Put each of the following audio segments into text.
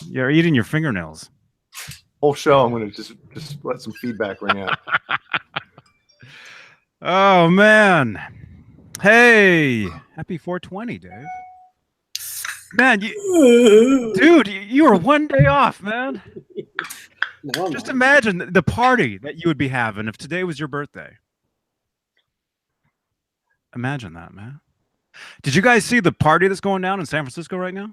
You're eating your fingernails. Whole show, I'm going to just let some feedback ring out. Oh, man. Hey, happy 420, Dave. Man, dude, you were one day off, man. No, Just imagine the party that you would be having if today was your birthday. Imagine that, man. Did you guys see the party that's going down in San Francisco right now?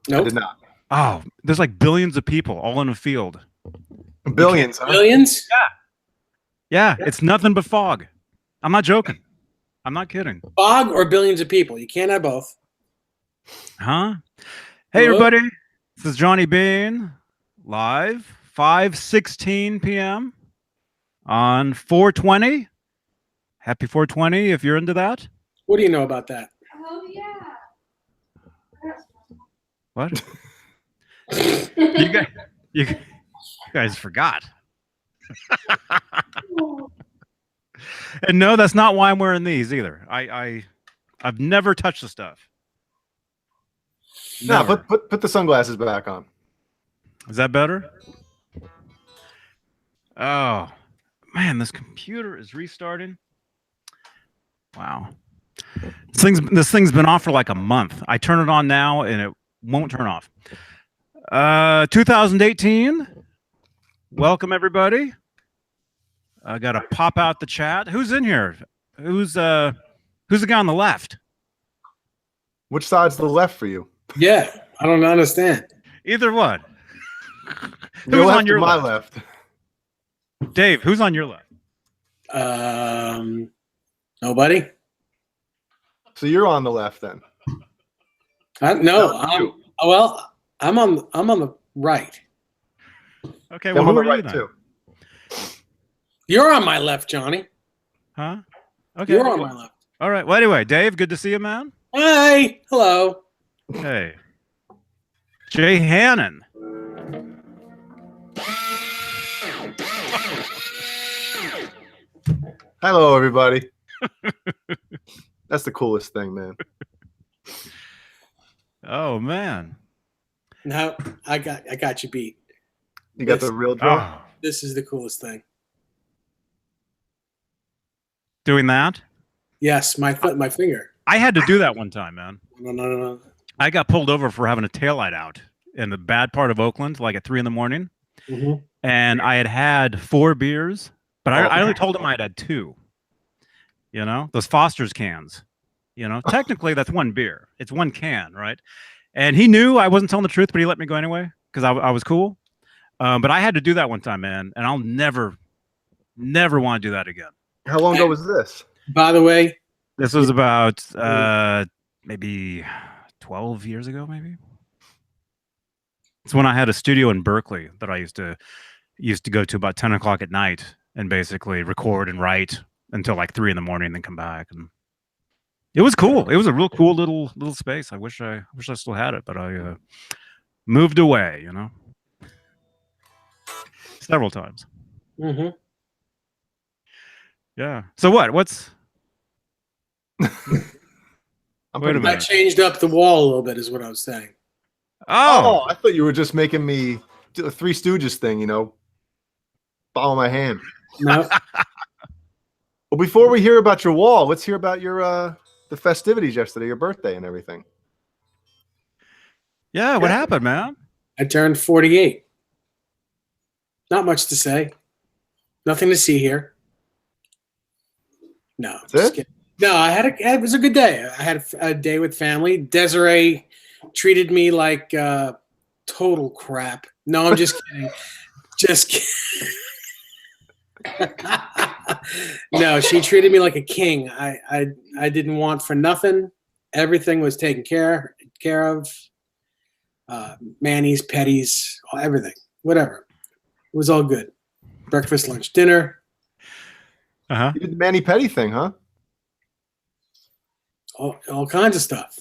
Nope. I did not. Oh, there's like billions of people all in a field. Billions, huh? Billions? Yeah, it's nothing but fog. I'm not joking. I'm not kidding. Fog or billions of people? You can't have both. Huh? Hey, everybody. This is Johnny Beane, live, 5:16 p.m. on 420. Happy 420 if you're into that. What do you know about that? Oh, yeah. What? you guys forgot. And no, that's not why I'm wearing these either. I've never touched the stuff. No, Never. put the sunglasses back on. Is that better? Oh, man, this computer is restarting. Wow. This thing's been off for like a month. I turn it on now and it won't turn off. 2018. Welcome everybody. I gotta pop out the chat. Who's in here? Who's the guy on the left? Which side's the left for you? Yeah, I don't understand. Either one. Your Who's left on your or my left? left? Dave, who's on your left? Nobody. So you're on the left then. No, I'm on the right. Okay, I'm well, on who the are you right then? too. You're on my left, Johnny. Huh? Okay. You're on my left. All right. Well, anyway, Dave, good to see you, man. Hi. Hello. Hey. Jay Hannon. Hello, everybody. That's the coolest thing, man. Oh, man. No, I got you beat. You got Yes. the real drill. Oh, This is the coolest thing. doing that? Yes, my finger. I had to do that one time, man. No. I got pulled over for having a taillight out in the bad part of Oakland, like at 3 a.m. Mm-hmm. And I had 4 beers, but I only told him I had 2. You know, those Foster's cans. You know, technically that's 1 beer. It's 1 can, right? And he knew I wasn't telling the truth, but he let me go anyway because I was cool. But I had to do that one time, man, and I'll never want to do that again. How long ago was this? By the way, This was about maybe 12 years ago, maybe. It's when I had a studio in Berkeley that I used to go to about 10 o'clock at night and basically record and write until like 3 a.m. and then come back. And it was cool. It was a real cool little space. I wish I still had it, but I moved away, you know, several times. mm-hmm. Yeah. So what's I'm Wait a pretty I minute. changed up the wall a little bit, is what I was saying. Oh, I thought you were just making me do the Three Stooges thing, you know. Follow my hand. No, Well, before we hear about your wall, let's hear about your the festivities yesterday, your birthday and everything. Yeah, what happened, man? I turned 48. Not much to say. Nothing to see here. No, That's just it? kidding. No, it was a good day. I had a day with family. Desiree treated me like total crap. No, I'm just kidding. Just kidding. No, she treated me like a king. I didn't want for nothing. Everything was taken care of. Manis, petties, everything, whatever. It was all good. Breakfast, lunch, dinner, Uh-huh. You did the Manny Petty thing, huh? all kinds of stuff.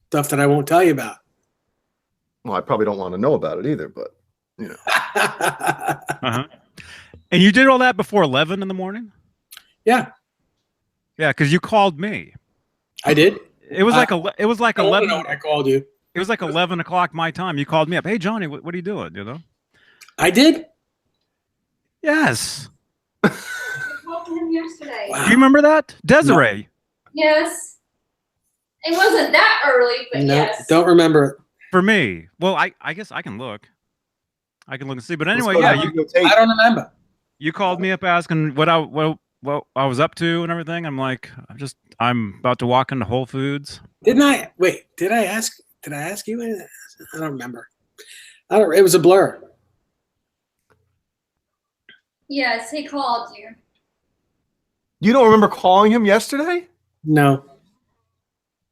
Stuff that I won't tell you about. Well, I probably don't want to know about it either, but you know. Uh-huh. And you did all that before 11 in the morning? Yeah, Yeah, because you called me. I did. It was like I don't 11. know when I called you. It was like 11 o'clock my time. You called me up. Hey, Johnny, what are you doing? You know? I did. Yes. I talked to him yesterday. Wow. Do you remember that? Desiree. Yes. It wasn't that early, but No, yes. don't remember it. For me. Well, I guess I can look. I can look and see. But anyway, Let's go yeah, to you, the tape. I don't remember. you called me up asking what I was up to and everything. I'm like, I'm about to walk into Whole Foods. Didn't I? Wait, did I ask you? I don't remember. It was a blur. Yes, he called you. You don't remember calling him yesterday? No.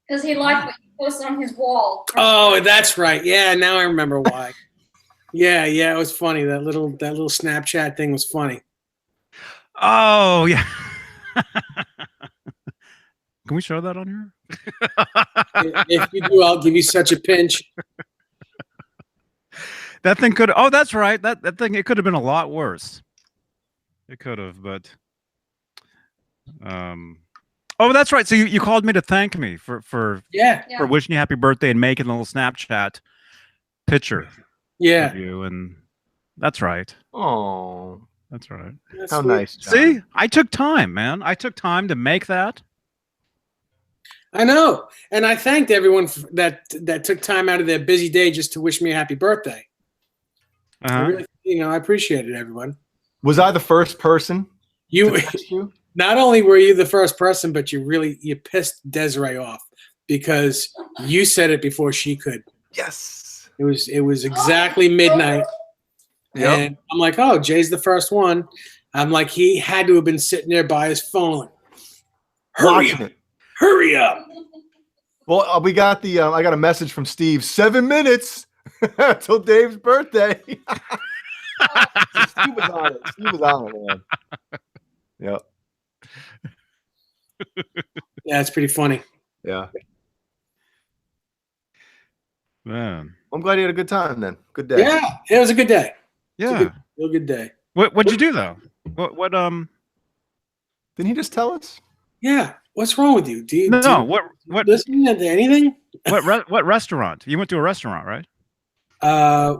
Because he liked what you posted on his wall. Oh, that's right. Yeah, now I remember why. Yeah, it was funny. That little Snapchat thing was funny. Oh, yeah. Can we show that on here? If you do, I'll give you such a pinch. That thing could. Oh, that's right. That thing. It could have been a lot worse. It could have, but. Oh, that's right. So you called me to thank me for Yeah. wishing you happy birthday and making a little Snapchat picture Yeah. of you, and that's right. Oh, That's right. That's how sweet. nice. John. See, I took time, man. I took time to make that. I know, and I thanked everyone that took time out of their busy day just to wish me a happy birthday. I really, I appreciate it, everyone. Was I the first person You to text you? not only were you the first person, but you pissed Desiree off because you said it before she could. Yes. It was exactly midnight, Yep. and I'm like, oh, Jay's the first one. I'm like, he had to have been sitting there by his phone, like, Watching it. hurry up. Well, we got the. I got a message from Steve. 7 minutes till Dave's birthday. So Steve was on it. Steve was on it, man. Yep. Yeah, it's pretty funny. Yeah. Man. I'm glad you had a good time then. Good day. Yeah, it was a good day. Yeah. Real good day. What'd you do though? What Didn't he just tell us? Yeah. What's wrong with you? Do you what listen to anything? what restaurant? You went to a restaurant, right?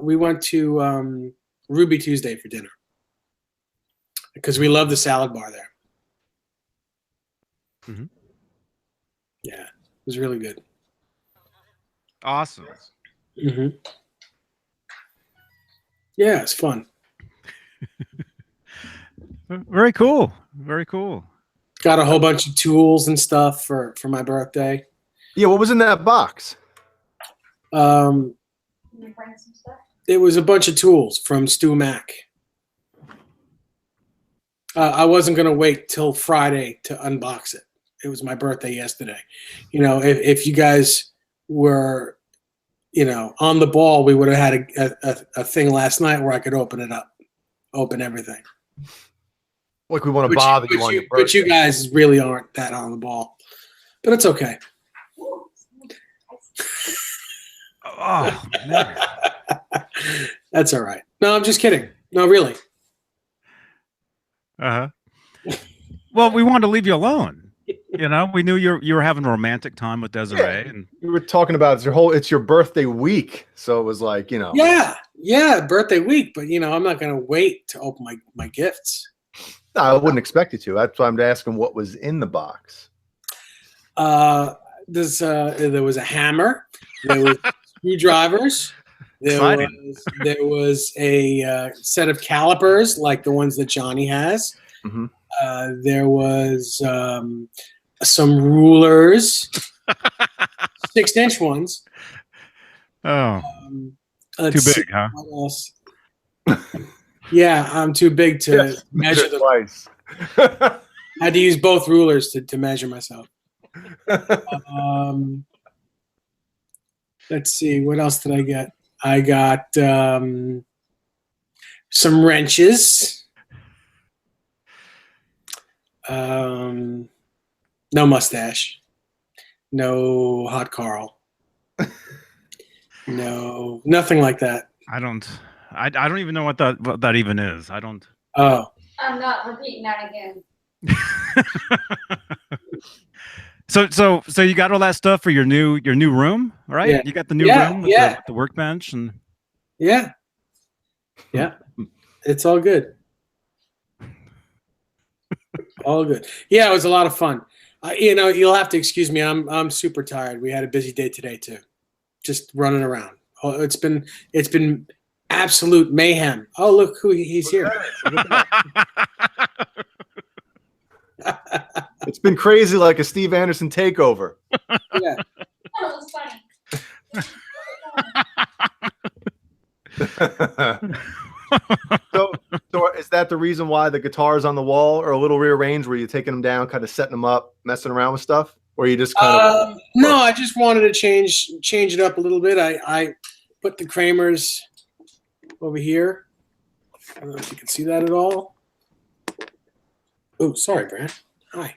We went to Ruby Tuesday for dinner because we love the salad bar there. Mhm. Yeah, it was really good. Awesome. Mm-hmm. Yeah, it's fun. Very cool. Very cool. Got a whole bunch of tools and stuff for my birthday. Yeah, what was in that box? It was a bunch of tools from Stu Mac. I wasn't going to wait till Friday to unbox it. It was my birthday yesterday. If you guys were, on the ball, we would have had a thing last night where I could open it up, open everything. Like we want to bother you on your birthday. But you guys really aren't that on the ball. But it's okay. Oh, man. That's all right. No, I'm just kidding. No, really. Uh-huh. Well, we wanted to leave you alone. We knew you were having a romantic time with Desiree, and We were talking about it's your birthday week, so it was like Yeah, birthday week. But I'm not going to wait to open my gifts. No, I wouldn't expect you to. That's why I'm asking what was in the box. There was a hammer. There was screwdrivers. There was a set of calipers like the ones that Johnny has. Mm-hmm. There was some rulers, 6-inch ones. oh, Let's too see, big, huh? what else? Yeah, I'm too big to measure them. Twice. I had to use both rulers to measure myself. Let's see, what else did I get? I got some wrenches. No mustache. No hot Carl. No, nothing like that. I don't even know what that even is. I don't. Oh, I'm not repeating that again. So you got all that stuff for your new room, right? Yeah. You got the new room with the workbench and yeah. It's all good. All good. Yeah, it was a lot of fun. You'll have to excuse me. I'm super tired. We had a busy day today too, just running around. Oh, it's been absolute mayhem. Oh, look who he's here. It's been crazy, like a Steve Anderson takeover. Yeah. That was funny. So is that the reason why the guitars on the wall are a little rearranged? Were you taking them down, kind of setting them up, messing around with stuff, or you just kind of? No, I just wanted to change it up a little bit. I put the Kramers over here. I don't know if you can see that at all. Oh, sorry, Brad. Hi.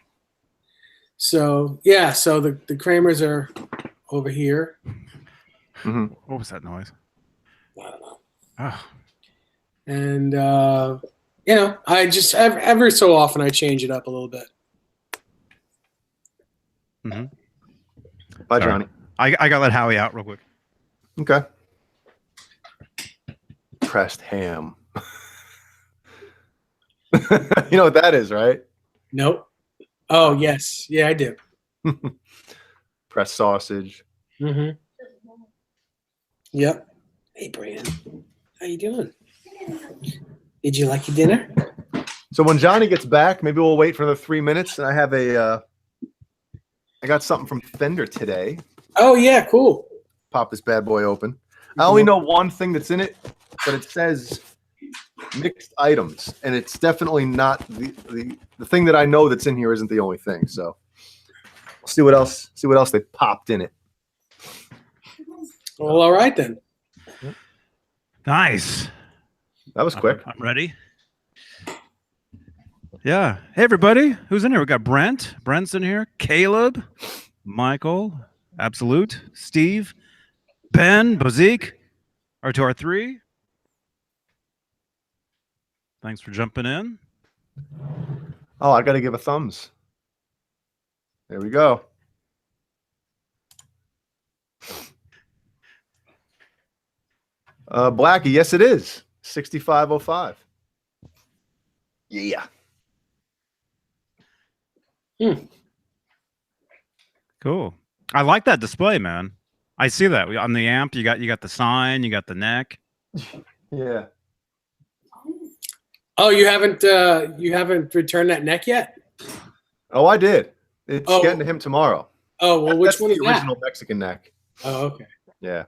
So yeah, so the Kramers are over here. Mm-hmm. what was that noise? I don't know. Oh. And I just every so often I change it up a little bit. Mm-hmm. Bye, Sorry. Johnny. I gotta let Howie out real quick. Okay. Pressed ham. You know what that is, right? Nope. Oh yes, yeah, I do. Pressed sausage. Mm-hmm. Yep. Hey, Brandon, how you doing? Did you like your dinner? So when Johnny gets back, maybe we'll wait for the 3 minutes. And I have I got something from Fender today. Oh yeah, cool. Pop this bad boy open. I only know one thing that's in it, but it says mixed items, and it's definitely not the thing that I know that's in here isn't the only thing. So we'll see what else they popped in it. Well, all right then. Nice. That was quick. I'm ready. Yeah. Hey, everybody. Who's in here? We got Brent. Brent's in here. Caleb. Michael. Absolute. Steve. Ben. Bozique. R2R3. Thanks for jumping in. Oh, I got to give a thumbs. There we go. Blackie, yes, it is 6505. Yeah. Cool. I like that display, man. I see that on the amp. You got the sign. You got the neck. Yeah. Oh, you haven't returned that neck yet? Oh, I did. It's getting to him tomorrow. Oh, well, which That's one is the that? original Mexican neck. Oh, okay. Yeah.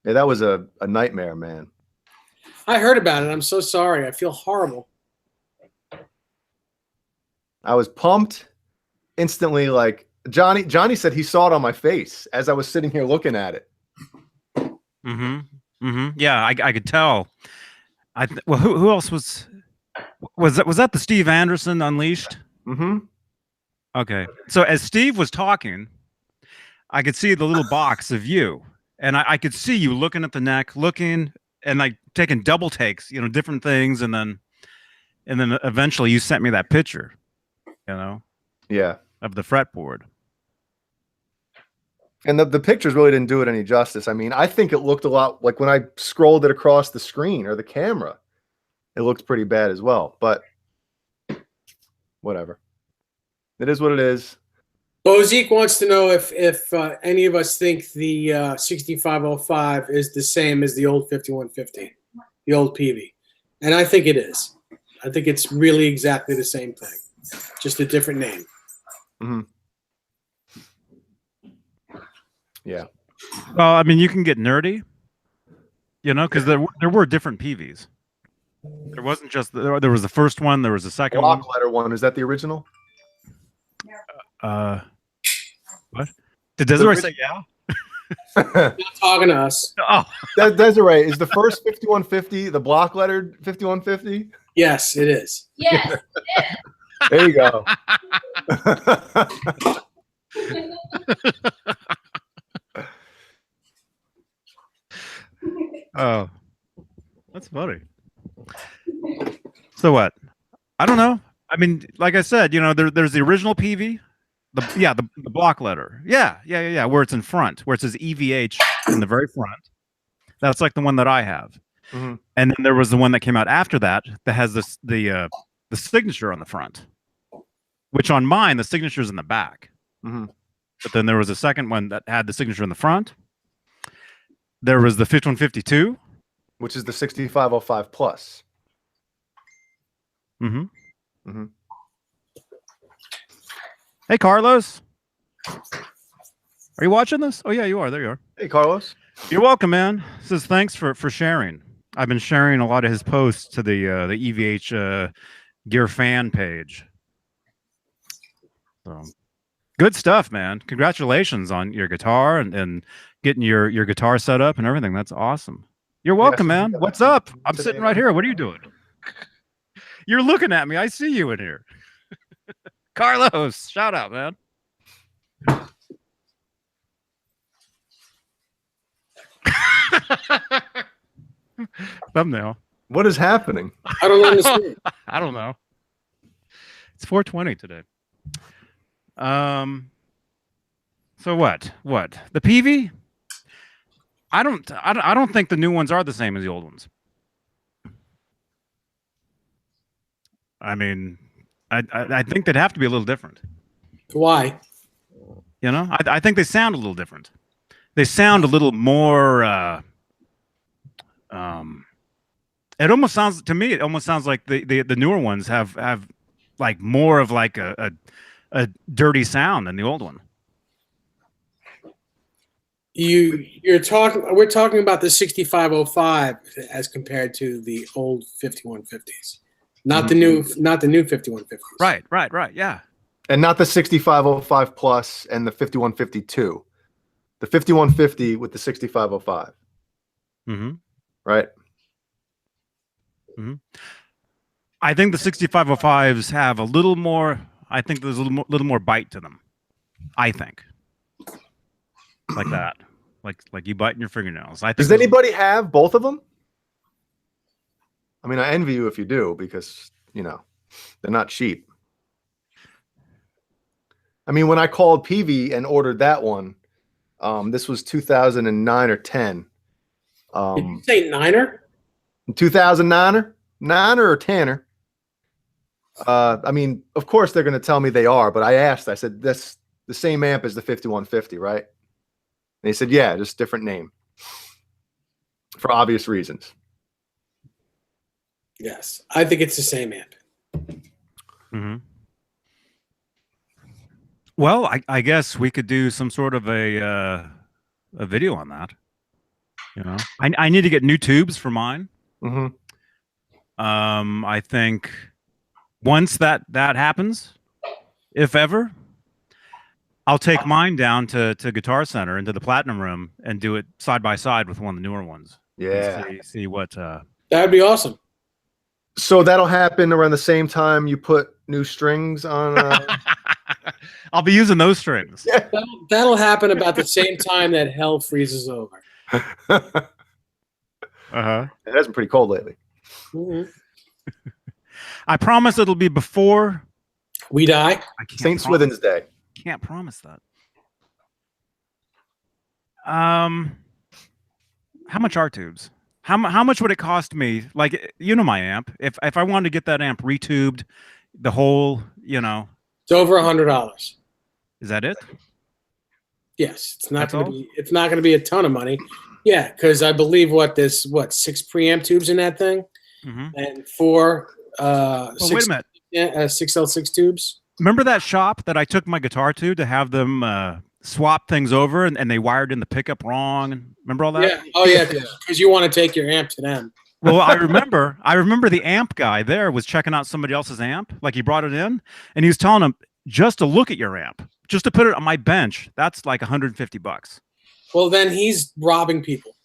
Yeah, that was a nightmare, man. I heard about it. I'm so sorry. I feel horrible. I was pumped instantly. Like Johnny said he saw it on my face as I was sitting here looking at it. Mm-hmm. Mm-hmm. Yeah, I could tell. Well, who else was that the Steve Anderson Unleashed? Mm-hmm. Okay. So as Steve was talking, I could see the little box of you. And I could see you looking at the neck, looking and like taking double takes, different things, and then eventually you sent me that picture, Yeah. of the fretboard. And the pictures really didn't do it any justice. I mean, I think it looked a lot like when I scrolled it across the screen or the camera, it looked pretty bad as well. But whatever. It is what it is. Bozique wants to know if any of us think the 6505 is the same as the old 5150, the old PV. And I think it is. I think it's really exactly the same thing, just a different name. Mm-hmm. Yeah. Well, I mean, you can get nerdy, because there were different PVs. There wasn't just there was the first one. There was the second one. Block letter one. Is that the original? What? Did Desiree say yeah? Not talking to us. Oh, Desiree, is the first 5150 the block lettered 5150? Yes, it is. Yes. There you go. oh, that's funny. So what? I don't know. I mean, like I said, there's the original PV, the block letter. Yeah. Where it's in front, where it says EVH in the very front. That's like the one that I have. Mm-hmm. And then there was the one that came out after that has the signature on the front, which on mine the signature is in the back. Mm-hmm. But then there was a second one that had the signature in the front. There was the 5152, which is the 6505 plus. Mm-hmm. Mm-hmm. Hey, Carlos. Are you watching this? Oh, yeah, you are. There you are. Hey, Carlos. You're welcome, man. Says thanks for sharing. I've been sharing a lot of his posts to the EVH gear fan page. So good stuff, man. Congratulations on your guitar and getting your guitar set up and everything. That's awesome. You're welcome, man. What's up? I'm sitting right here. What are you doing? You're looking at me. I see you in here. Carlos, shout out, man. Thumbnail. What is happening? I don't understand. I don't know. It's 4:20 today. So what? The PV? I don't think the new ones are the same as the old ones. I mean, I think they'd have to be a little different. Why? You know, I think they sound a little different. They sound a little more. It almost sounds to me. It almost sounds like the newer ones have like more of like a dirty sound than the old one. We're talking about the 6505 as compared to the old 5150s, not the new 5150s. Right. Yeah. And not the 6505 plus and the 5152. The 5150 with the 6505. Mm-hmm. Right. Mm-hmm. I think the 6505s have a little more. I think there's a little more bite to them. I think. Like that, like you biting your fingernails. I think. Does anybody have both of them? I mean, I envy you if you do, because you know they're not cheap. I mean, when I called PV and ordered that one, this was 2009 or 10. Did you say niner? 2009er, niner or tanner. I mean, of course they're going to tell me they are, but I asked. I said, "That's the same amp as the 5150, right?" They said, yeah, just different name for obvious reasons. Yes, I think it's the same amp. Mm-hmm. Well, I guess we could do some sort of a video on that. You know, I need to get new tubes for mine. Mm-hmm. I think once that happens, if ever, I'll take mine down to Guitar Center into the Platinum Room and do it side by side with one of the newer ones. Yeah. See what. That'd be awesome. So that'll happen around the same time you put new strings on. I'll be using those strings. Yeah. That'll happen about the same time that hell freezes over. It has been pretty cold lately. Mm-hmm. I promise it'll be before we die. St. Swithin's Day. Can't promise that. How much are tubes? How much would it cost me? Like, you know, my amp. If I wanted to get that amp retubed, the whole, you know, it's over $100. Is that it? Yes, it's not going to be. It's not going to be a ton of money. Yeah, because I believe there's 6 preamp tubes in that thing, and 4 wait a minute. 6L6 tubes. Remember that shop that I took my guitar to have them swap things over and they wired in the pickup wrong? Remember all that? Yeah. Oh yeah, because you want to take your amp to them. Well, I remember the amp guy there was checking out somebody else's amp. Like, he brought it in and he was telling him just to look at your amp, just to put it on my bench. That's like $150. Well, then he's robbing people.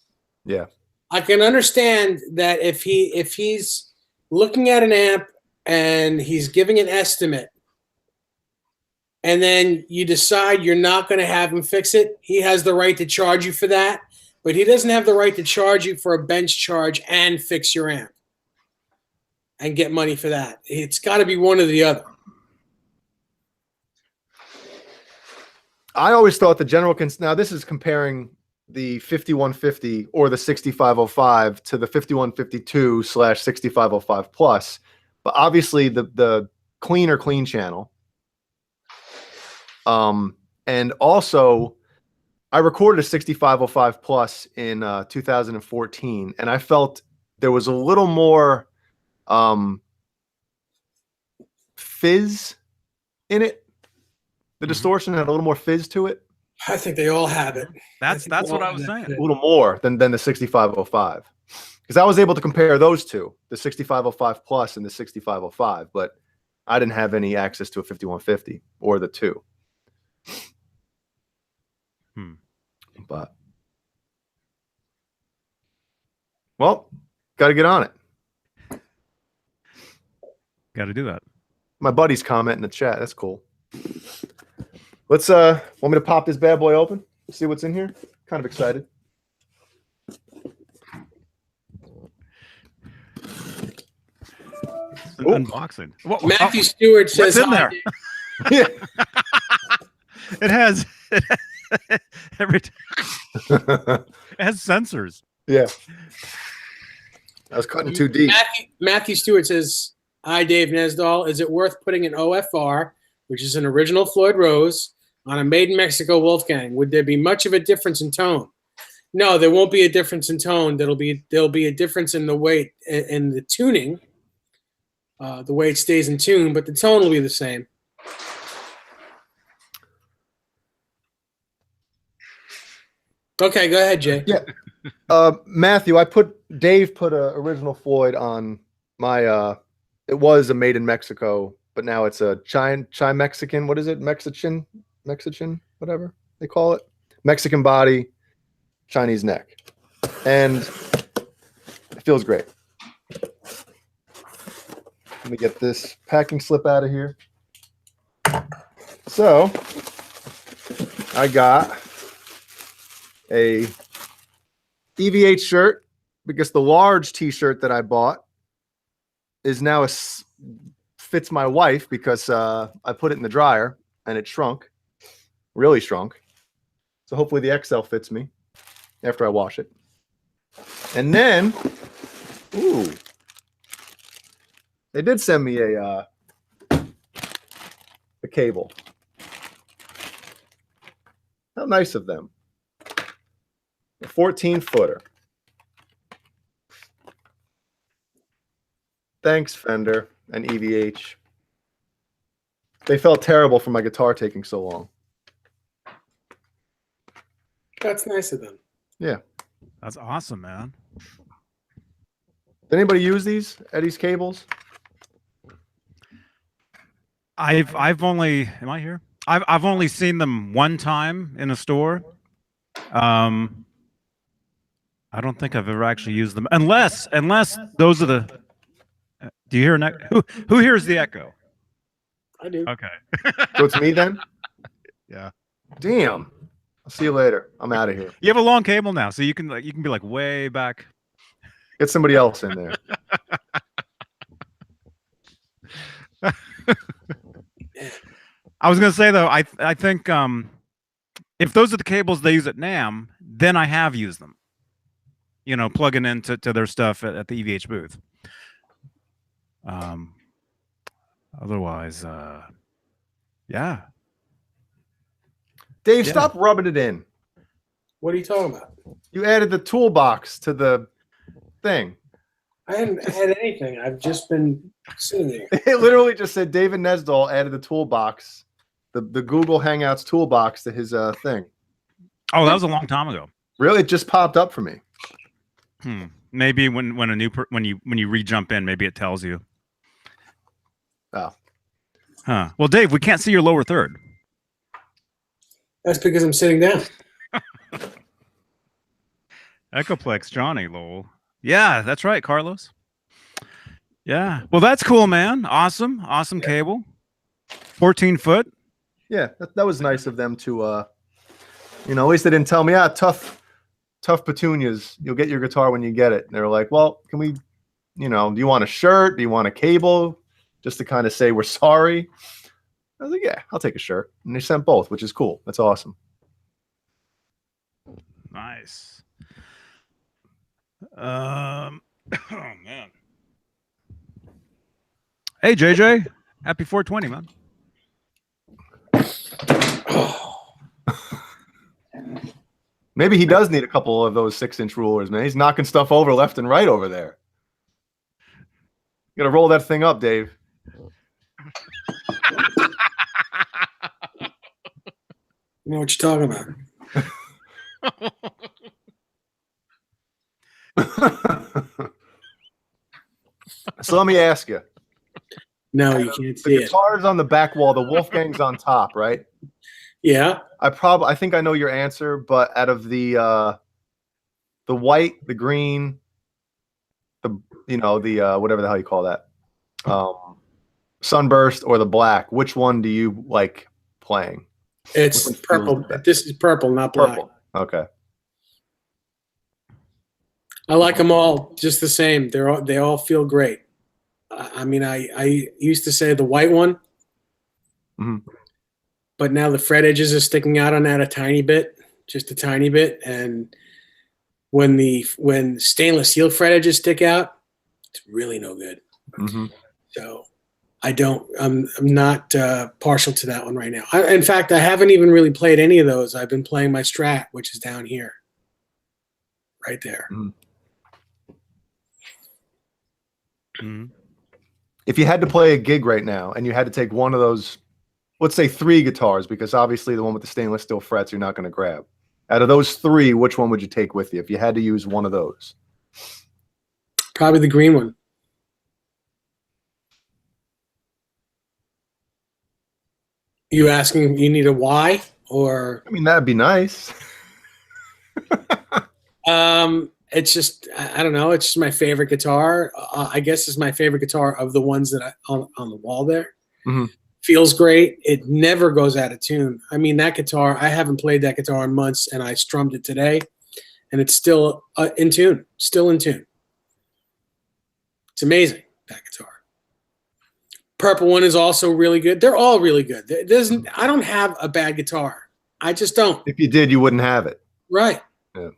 Yeah. I can understand that if he's looking at an amp and he's giving an estimate, and then you decide you're not going to have him fix it, he has the right to charge you for that, but he doesn't have the right to charge you for a bench charge and fix your amp and get money for that. It's got to be one or the other. I always thought the general now this is comparing the 5150 or the 6505 to the 5152/6505 plus, but obviously the clean channel. And also I recorded a 6505 plus in 2014, and I felt there was a little more fizz in it. The distortion had a little more fizz to it. I think they all have it. That's what I was saying. A little more than the 6505, because I was able to compare those two, the 6505 plus and the 6505, but I didn't have any access to a 5150 or the two. But well, got to get on it. Got to do that. My buddy's comment in the chat. That's cool. Let's want me to pop this bad boy open? See what's in here? Kind of excited. Unboxing. Matthew Stewart says what's in there? Yeah. It has it has sensors. Yeah. I was cutting too deep. Matthew Stewart says, "Hi, Dave Nesdall. Is it worth putting an OFR, which is an original Floyd Rose, on a Made in Mexico Wolfgang? Would there be much of a difference in tone?" No, there won't be a difference in tone. There'll be a difference in the weight and the tuning, the way it stays in tune, but the tone will be the same. Okay, go ahead, Jay. Yeah. Matthew, Dave put a original Floyd on my it was a Made in Mexico, but now it's a Chi Mexican. What is it? Mexican, whatever they call it. Mexican body, Chinese neck. And it feels great. Let me get this packing slip out of here. So I got a EVH shirt because the large t-shirt that I bought is now fits my wife because I put it in the dryer and it shrunk, really shrunk. So hopefully the XL fits me after I wash it. And then, ooh, they did send me a cable. How nice of them. A 14-footer. Thanks, Fender and EVH. They felt terrible for my guitar taking so long. That's nice of them. Yeah. That's awesome, man. Did anybody use Eddie's cables? I've only, am I here? I've only seen them one time in a store. I don't think I've ever actually used them, unless those are the. Do you hear an echo? Who hears the echo? I do. Okay. So it's me then? Yeah. Damn. I'll see you later. I'm out of here. You have a long cable now, so you can be like way back. Get somebody else in there. I was gonna say though, I think if those are the cables they use at NAMM, then I have used them. You know, plugging into their stuff at the EVH booth. Otherwise, yeah. Dave, Yeah. stop rubbing it in. What are you talking about? You added the toolbox to the thing. I haven't had anything. I've just been sitting there. It literally just said David Nesdall added the toolbox, the Google Hangouts toolbox to his thing. Oh, that was a long time ago. Really, it just popped up for me. Maybe when you re-jump in, maybe it tells you. Oh. Huh. Well, Dave, we can't see your lower third. That's because I'm sitting down. Echoplex, Johnny Lowell. Yeah, that's right, Carlos. Yeah. Well, that's cool, man. Awesome cable. 14 foot. Yeah, that was nice of them to, at least they didn't tell me, tough petunias. You'll get your guitar when you get it. And they were like, well, can we, do you want a shirt? Do you want a cable? Just to kind of say we're sorry. I was like, yeah, I'll take a shirt. And they sent both, which is cool. That's awesome. Nice. Oh man. Hey JJ, happy 420, man. Maybe he does need a couple of those 6-inch rulers, man. He's knocking stuff over left and right over there. You gotta roll that thing up, Dave. You know what you're talking about. So let me ask you. No, you can't see The it. guitar's on the back wall. The Wolfgang's on top, right? Yeah. I think I know your answer, but out of the white, the green, the whatever the hell you call that, sunburst or the black, which one do you like playing? It's Which one purple. feels better? This is purple, not black. Purple. Okay. I like them all just the same. They all feel great. I mean, I used to say the white one, but now the fret edges are sticking out on that a tiny bit, just a tiny bit. And when stainless steel fret edges stick out, it's really no good. So I'm not partial to that one right now. In fact, I haven't even really played any of those. I've been playing my Strat, which is down here, right there. If you had to play a gig right now and you had to take one of those, let's say 3 guitars, because obviously the one with the stainless steel frets you're not going to grab. Out of those 3, which one would you take with you if you had to use one of those? Probably the green one. You asking, you need a why or? I mean, that'd be nice. It's just, I don't know. It's just my favorite guitar. I guess it's my favorite guitar of the ones that on the wall there. Feels great. It never goes out of tune. I mean, that guitar, I haven't played that guitar in months, and I strummed it today, and it's still in tune. Still in tune. It's amazing, that guitar. Purple one is also really good. They're all really good. I don't have a bad guitar. I just don't. If you did, you wouldn't have it. Right. Yeah.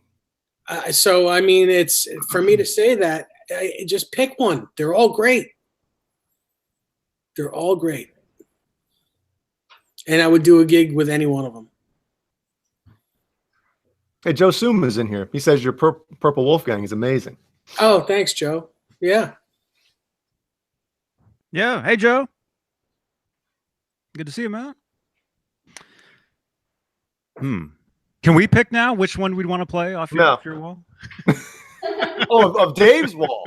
So, I mean, it's for me to say that, just pick one. They're all great. They're all great. And I would do a gig with any one of them. Hey, Joe Suma is in here. He says your Purple Wolfgang is amazing. Oh, thanks, Joe. Yeah. Yeah. Hey, Joe. Good to see you, man. Can we pick now which one we'd want to play off your wall? Oh, of Dave's wall.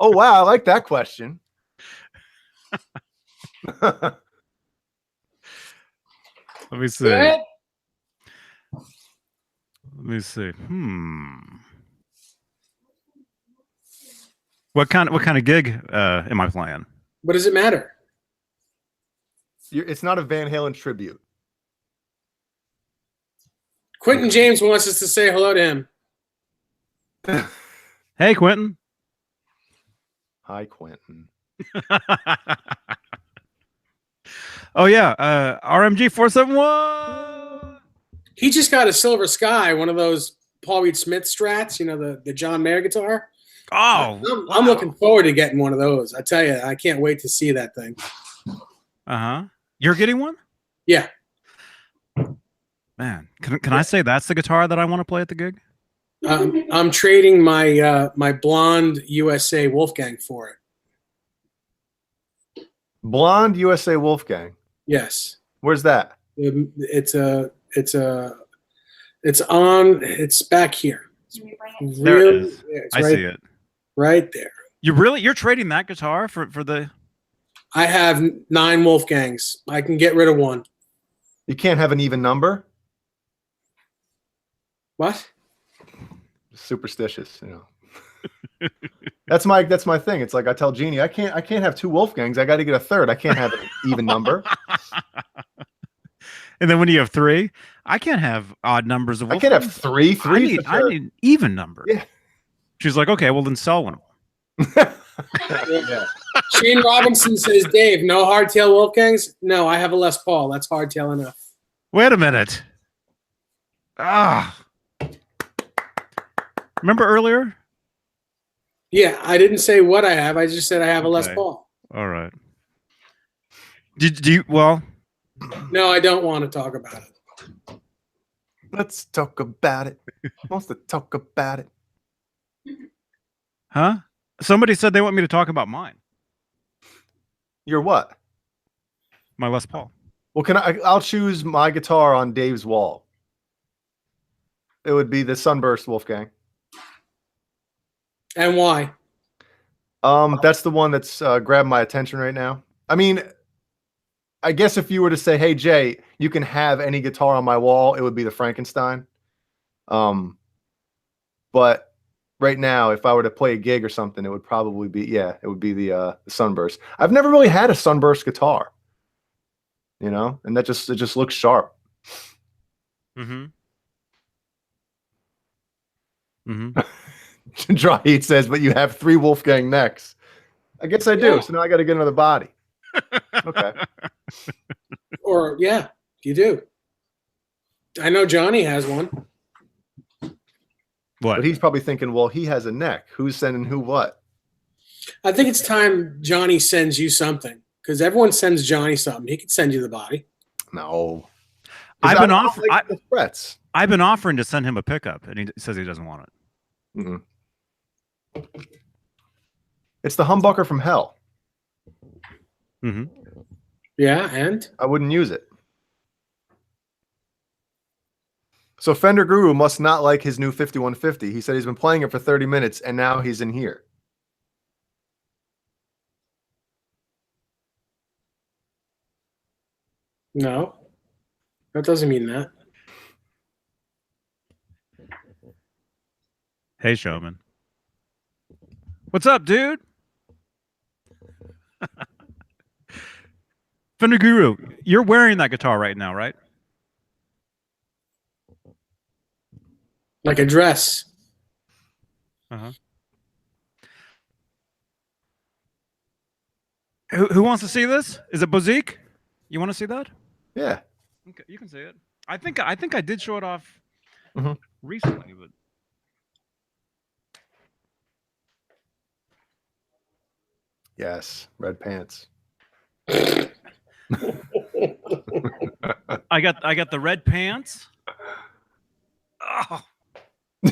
Oh, wow. I like that question. Let me see. Good. Let me see. What kind of gig am I playing? What does it matter? It's not a Van Halen tribute. Quentin James wants us to say hello to him. Hey, Quentin. Hi, Quentin. Oh yeah, RMG 471. He just got a Silver Sky, one of those Paul Reed Smith Strats, you know, the John Mayer guitar. Oh, I'm looking forward to getting one of those. I tell you, I can't wait to see that thing. You're getting one? Yeah. Man, can I say that's the guitar that I want to play at the gig? I'm trading my my blonde USA Wolfgang for it. Blonde USA Wolfgang. Yes. Where's that? It's back here. It's There it really, is. it's I right, see it. right there. You're trading that guitar for the? I have 9 Wolfgangs. I can get rid of one. You can't have an even number. What? Superstitious, you know. That's my thing. It's like I tell Jeannie, I can't have 2 Wolfgangs. I got to get a third. I can't have an even number. And then when you have 3, I can't have odd numbers of. I can't have 3. I need an even number. Yeah. She's like, okay, well then sell one. Yeah. Shane Robinson says, Dave, no hardtail Wolfgangs? No, I have a Les Paul. That's hardtail enough. Wait a minute. Ah. Remember earlier? Yeah, I didn't say what I have. I just said I have a Les Okay. Paul. All right. Do you? Well, No, I don't want to talk about it. Let's talk about it. Wants to talk about it. huh? Somebody said they want me to talk about mine. You're what? My Les Paul. Well, I'll choose my guitar on Dave's wall. It would be the Sunburst Wolfgang. And why? That's the one that's grabbed my attention right now. I mean, I guess if you were to say, "Hey Jay, you can have any guitar on my wall," it would be the Frankenstein. But right now, if I were to play a gig or something, it would probably be the Sunburst. I've never really had a Sunburst guitar, you know, and it just looks sharp. Mm-hmm. Mm-hmm. Dry Heat says, "But you have 3 Wolfgang necks." I guess I do. Yeah. So now I got to get another body. Okay. Or, yeah, you do. I know Johnny has one. What? But he's probably thinking, well, he has a neck. Who's sending who what? I think it's time Johnny sends you something because everyone sends Johnny something. He could send you the body. No. I've been off. Like the frets. I've been offering to send him a pickup, and he says he doesn't want it. Mm-hmm. It's the humbucker from hell. Mm-hmm. Yeah, and? I wouldn't use it. So Fender Guru must not like his new 5150. He said he's been playing it for 30 minutes, and now he's in here. No. That doesn't mean that. Hey, showman. What's up, dude? Fender Guru, you're wearing that guitar right now, right? Like a dress. Uh-huh. Who wants to see this? Is it Bozique? You want to see that? Yeah. Okay, you can see it. I think I did show it off recently, but Yes. Red pants. I got the red pants. Oh,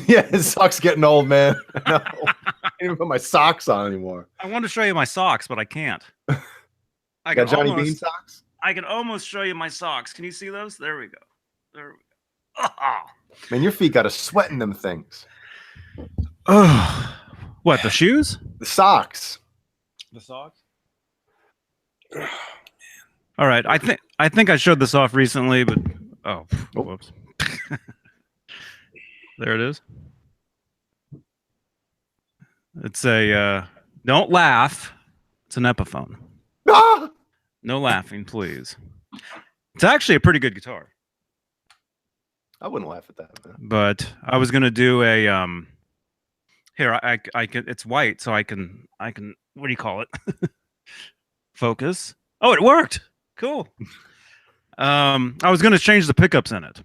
Yeah, his socks getting old, man. No. I can't even put my socks on anymore. I want to show you my socks, but I can't. I Got can Johnny almost, Bean socks? I can almost show you my socks. Can you see those? There we go. There we go. Oh. Man, your feet got a sweat in them things. Oh. What, the shoes? The socks. The socks? All right. I think I showed this off recently, but whoops. There it is. It's a don't laugh. It's an Epiphone. Ah! No laughing, please. It's actually a pretty good guitar. I wouldn't laugh at that, man. But I was gonna do a here I can, it's white, so I can what do you call it? Focus. Oh, it worked. Cool. I was gonna change the pickups in it.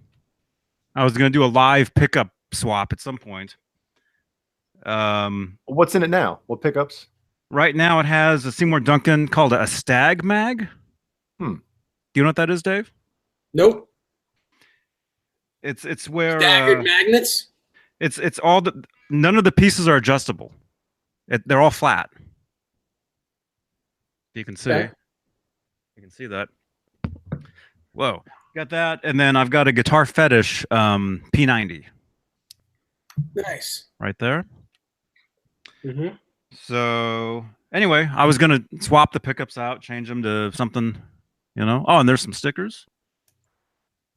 I was gonna do a live pickup swap at some point. What's in it now? What pickups? Right now it has a Seymour Duncan called a Stag Mag. Do you know what that is, Dave? Nope. It's where Staggered magnets? it's all none of the pieces are adjustable. They're all flat. You can see. Okay. You can see that. Whoa. Got that. And then I've got a Guitar Fetish P90. Nice. Right there. Mm-hmm. So anyway, I was going to swap the pickups out, change them to something, you know. Oh, and there's some stickers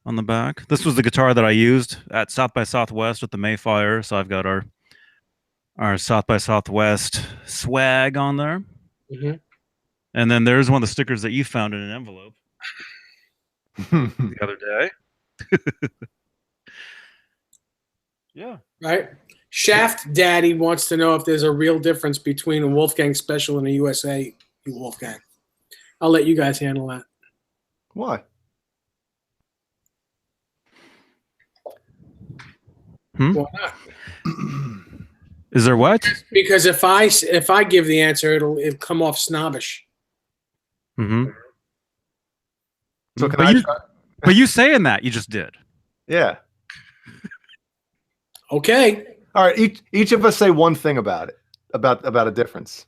on the back. This was the guitar that I used at South by Southwest with the Mayfire. So I've got our South by Southwest swag on there. Mm-hmm. And then there's one of the stickers that you found in an envelope the other day. Yeah. Right. Shaft Daddy wants to know if there's a real difference between a Wolfgang Special and a USA you Wolfgang. I'll let you guys handle that. Why? Why not? Is there what? Because if I give the answer, it'll come off snobbish. Mm-hmm. So can I try? But you saying that, you just did. Yeah. Okay. All right. Each of us say one thing about it, about a difference.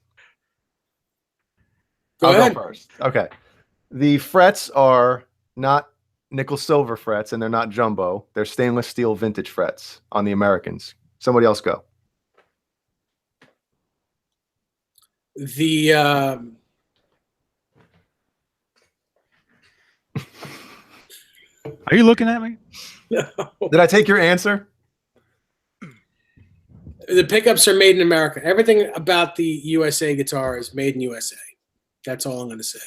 Go ahead. Go first. Okay. The frets are not nickel silver frets, and they're not jumbo. They're stainless steel vintage frets on the Americans. Somebody else go. The Are you looking at me? Did I take your answer? the pickups are made in America. Everything about the USA guitar is made in USA. That's all I'm going to say.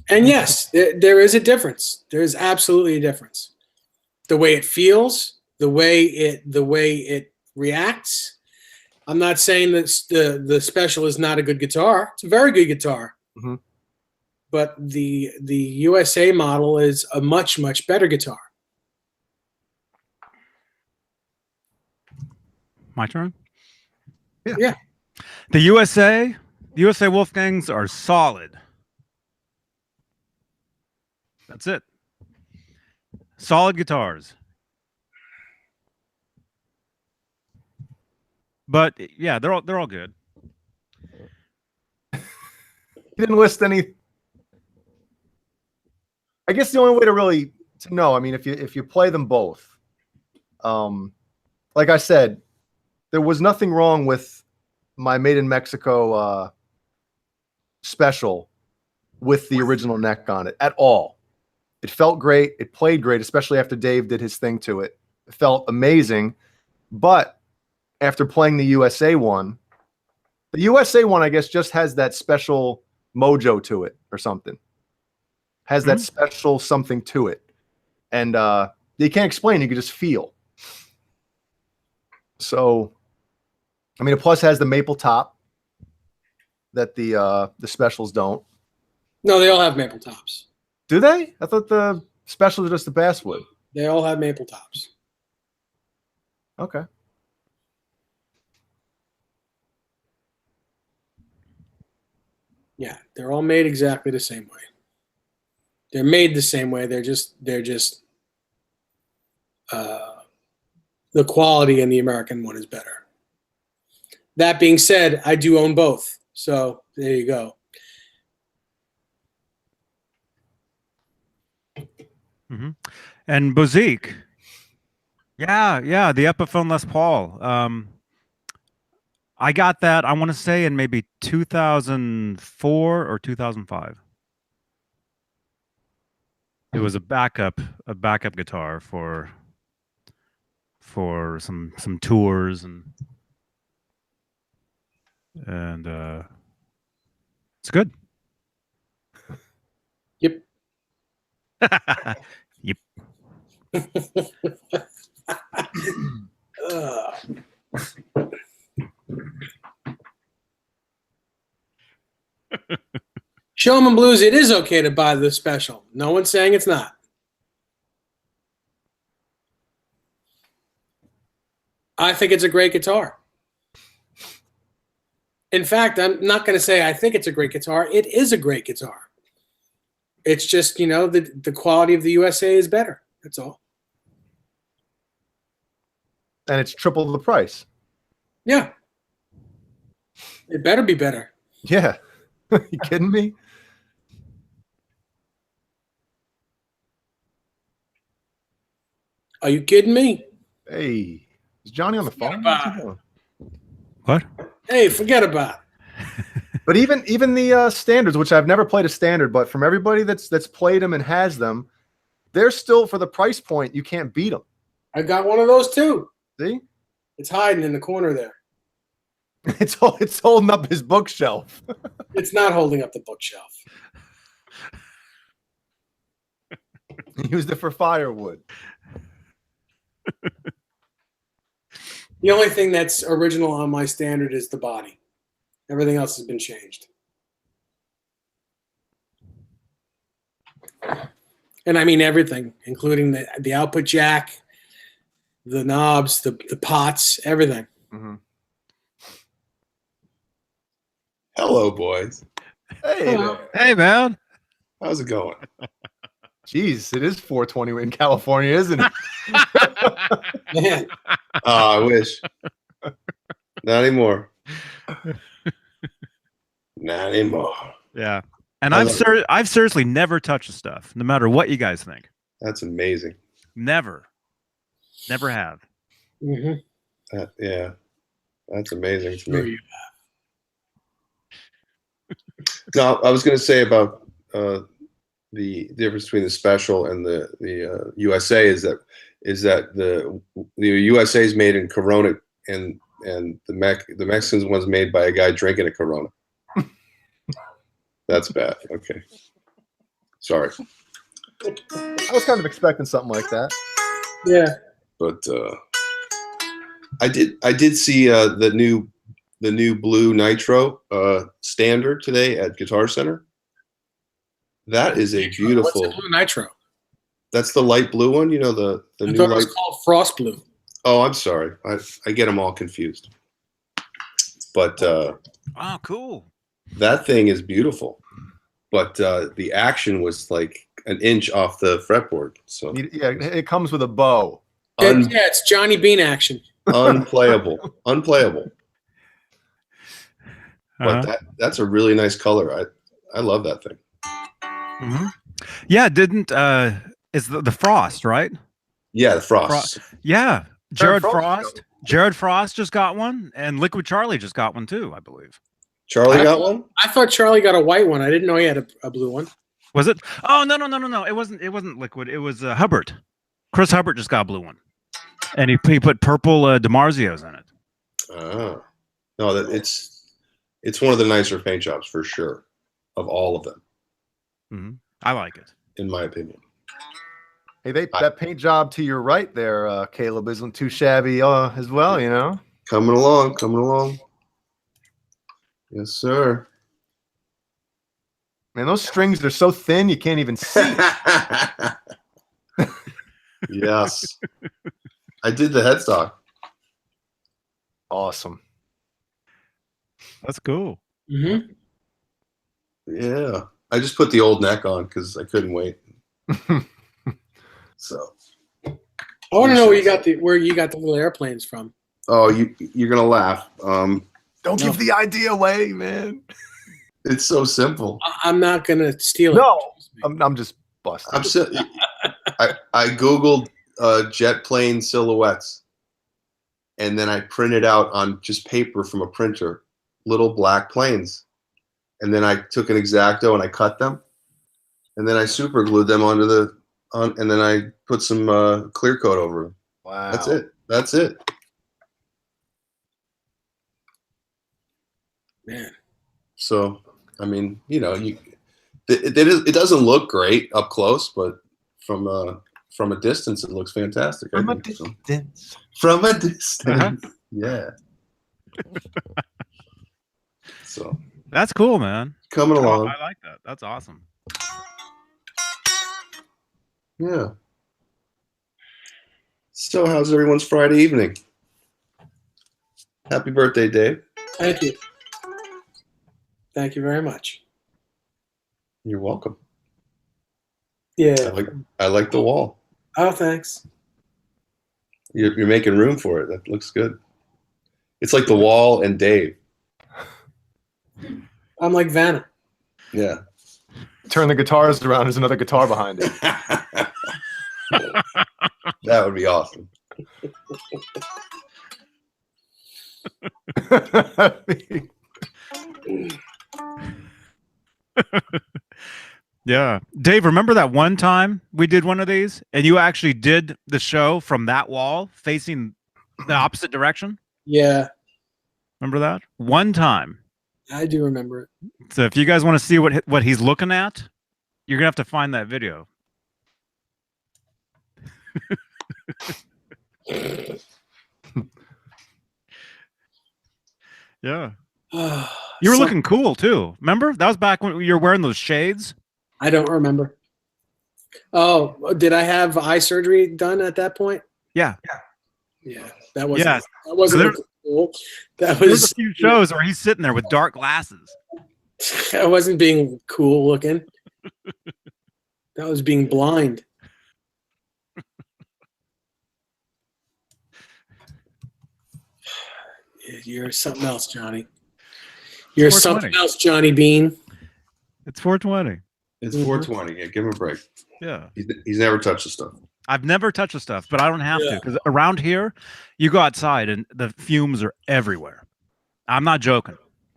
And yes, there is a difference. There is absolutely a difference. The way it feels, the way it reacts. I'm not saying that the Special is not a good guitar. It's a very good guitar. Mm-hmm. But the USA model is a much, much better guitar. My turn? Yeah. The USA Wolfgangs are solid. That's it. Solid guitars. But yeah, they're all good. You didn't list any. I guess the only way to know, I mean, if you play them both, like I said, there was nothing wrong with my Made in Mexico Special with the original neck on it at all. It felt great. It played great, especially after Dave did his thing to it. It felt amazing. But after playing the USA one, I guess, just has that special mojo to it or something. Has that special something to it. And you can't explain. You can just feel. So, I mean, it plus has the maple top that the Specials don't. No, they all have maple tops. Do they? I thought the Specials are just the basswood. They all have maple tops. Okay. Yeah, they're all made exactly the same way. They're made the same way. They're just the quality in the American one is better. That being said, I do own both. So there you go. Mm-hmm. And Bozique. Yeah, the Epiphone Les Paul. I got that, I want to say, in maybe 2004 or 2005. It was a backup guitar for some tours and it's good. Yep. Yep. Showman Blues, it is okay to buy the Special. No one's saying it's not. I think it's a great guitar. In fact, I'm not going to say I think it's a great guitar. It is a great guitar. It's just, the quality of the USA is better. That's all. And it's triple the price. Yeah. It better be better. Yeah. You kidding me? Are you kidding me? Hey, is Johnny on the phone? What's he doing? What? Hey, forget about it. But even the standards, which I've never played a standard, but from everybody that's played them and has them, they're still, for the price point, you can't beat them. I got one of those too. See? It's hiding in the corner there. It's holding up his bookshelf. It's not holding up the bookshelf. He used it for firewood. The only thing that's original on my standard is the body. Everything else has been changed. And I mean everything, including the output jack, the knobs, the pots, everything. Mm-hmm. Hello, boys. Hey, Hello. there. Hey, man. How's it going? Jeez, it is 420 in California, isn't it? Yeah. Oh, I wish. Not anymore. Not anymore. Yeah. And I I've seriously never touched the stuff, no matter what you guys think. That's amazing. Never have. Mm-hmm. Yeah, that's amazing to Sure me. you No, I was going to say about the difference between the special and the USA is that the USA is made in Corona and the Mexican one's made by a guy drinking a Corona. That's bad. Okay, sorry, I was kind of expecting something like that. Yeah. but I did see the new blue Nitro standard today at Guitar Center. That is a beautiful. What's the blue Nitro? That's the light blue one. You know the I new thought it light. was called Frost Blue. Oh, I'm sorry. I get them all confused. But Oh, cool. that thing is beautiful. But the action was like an inch off the fretboard. So Yeah, it comes with a bow. Yeah, it's Johnny Beane action. unplayable. Unplayable. Uh-huh. But that's a really nice color. I love that thing. Mhm. Yeah, didn't is the Frost, right? Yeah, the Frost. Yeah. Jared Frost Frost. Jared Frost just got one, and Liquid Charlie just got one too, I believe. Charlie got one? I thought Charlie got a white one. I didn't know he had a blue one. Was it? Oh, no. It wasn't Liquid. It was Hubbard. Chris Hubbard just got a blue one. And he put purple DiMarzios in it. Oh. No, it's one of the nicer paint jobs for sure, of all of them, Mm-hmm. I like it. in my opinion. Hey, that paint job to your right there, Caleb, isn't too shabby as well, you know? Coming along. Yes, sir. Man, those strings are so thin you can't even see. Yes. I did the headstock. Awesome. That's cool. Mm-hmm. Yeah. I just put the old neck on because I couldn't wait. So. I want to know where you got the little airplanes from. Oh, you're gonna laugh. Don't give the idea away, man. It's so simple. I'm not gonna steal it. No, I'm just busted. I googled jet plane silhouettes, and then I printed out on just paper from a printer little black planes, and then I took an X-Acto and I cut them, and then I super glued them and then I put some clear coat over them. Wow. That's it. Man. So I mean, you know, it doesn't look great up close, but from a distance, it looks fantastic. From a distance. From a distance. Uh-huh. Yeah. So That's cool, man. coming along. I like that. That's awesome. Yeah. So how's everyone's Friday evening? Happy birthday, Dave. Thank you. Thank you very much. You're welcome. Yeah. I like the wall. Oh, thanks. You're making room for it. That looks good. It's like the wall and Dave. I'm like Vanna. Yeah. Turn the guitars around. There's another guitar behind it. That would be awesome. Yeah. Dave, remember that one time we did one of these and you actually did the show from that wall facing the opposite direction? Yeah, Remember that? One time. I do remember it. So if you guys want to see what he's looking at, you're going to have to find that video. Yeah. You were looking cool too. Remember? That was back when you were wearing those shades. I don't remember. Oh, did I have eye surgery done at that point? Yeah. Yeah, that wasn't. Yes. That wasn't There's- cool. That There's a was. few shows where he's sitting there with dark glasses. I wasn't being cool looking. That was being blind. You're something else, Johnny. You're 420. something else, Johnny Beane. It's 420. It's 420. Yeah, give him a break. Yeah. He's never touched the stuff. I've never touched the stuff, but I don't have to because around here, you go outside and the fumes are everywhere. I'm not joking.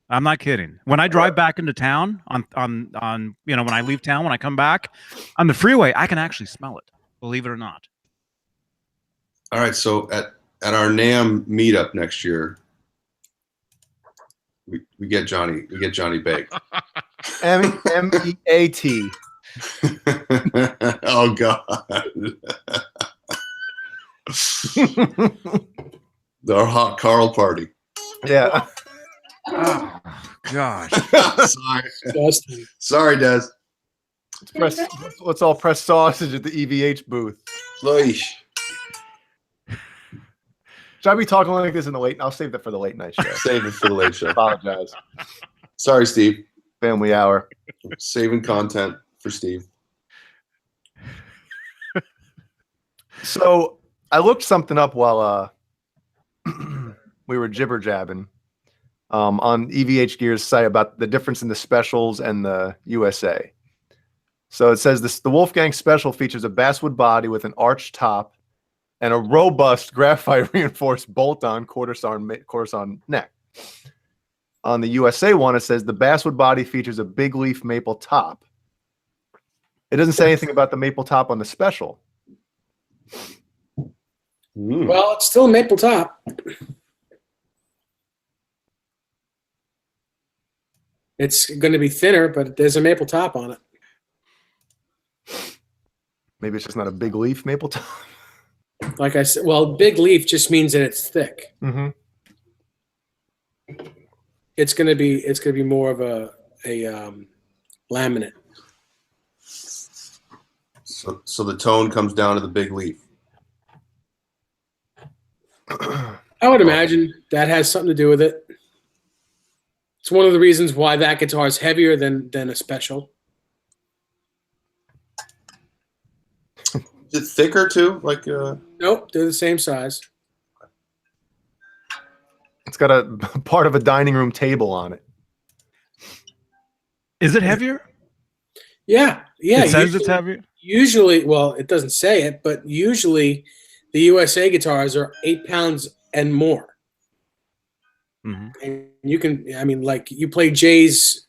I'm not kidding. When I drive back into town on when I leave town, when I come back on the freeway, I can actually smell it. Believe it or not. All right. So at our NAMM meetup next year, we get Johnny baked. MEAT. Oh God. Our hot Carl party. Yeah. Oh gosh. Sorry. Sorry, Des. Let's all press sausage at the EVH booth. Loish. Should I be talking like this in the late? I'll save that for the late night show. Save it for the late show. Apologize. Sorry, Steve. Family hour. Saving content for Steve. So I looked something up while we were jibber jabbing on evhgear's site about the difference in the specials and the USA. So it says the Wolfgang special features a basswood body with an arched top and a robust graphite reinforced bolt-on quarter-sawn neck. On the USA one, it says the basswood body features a big leaf maple top. It doesn't say anything about the maple top on the special. Well, it's still a maple top. It's going to be thinner, but there's a maple top on it. Maybe it's just not a big leaf maple top. Like I said, well, big leaf just means that it's thick. Mm-hmm. It's going to be more of a laminate. So the tone comes down to the big leaf. I would imagine that has something to do with it. It's one of the reasons why that guitar is heavier than a special. Is it thicker too? Like Nope, they're the same size. It's got a part of a dining room table on it. Is it heavier? Yeah. It says it's heavier. Usually, well, it doesn't say it, but usually the USA guitars are 8 pounds and more. Mm-hmm. And you can, I mean, like you play Jay's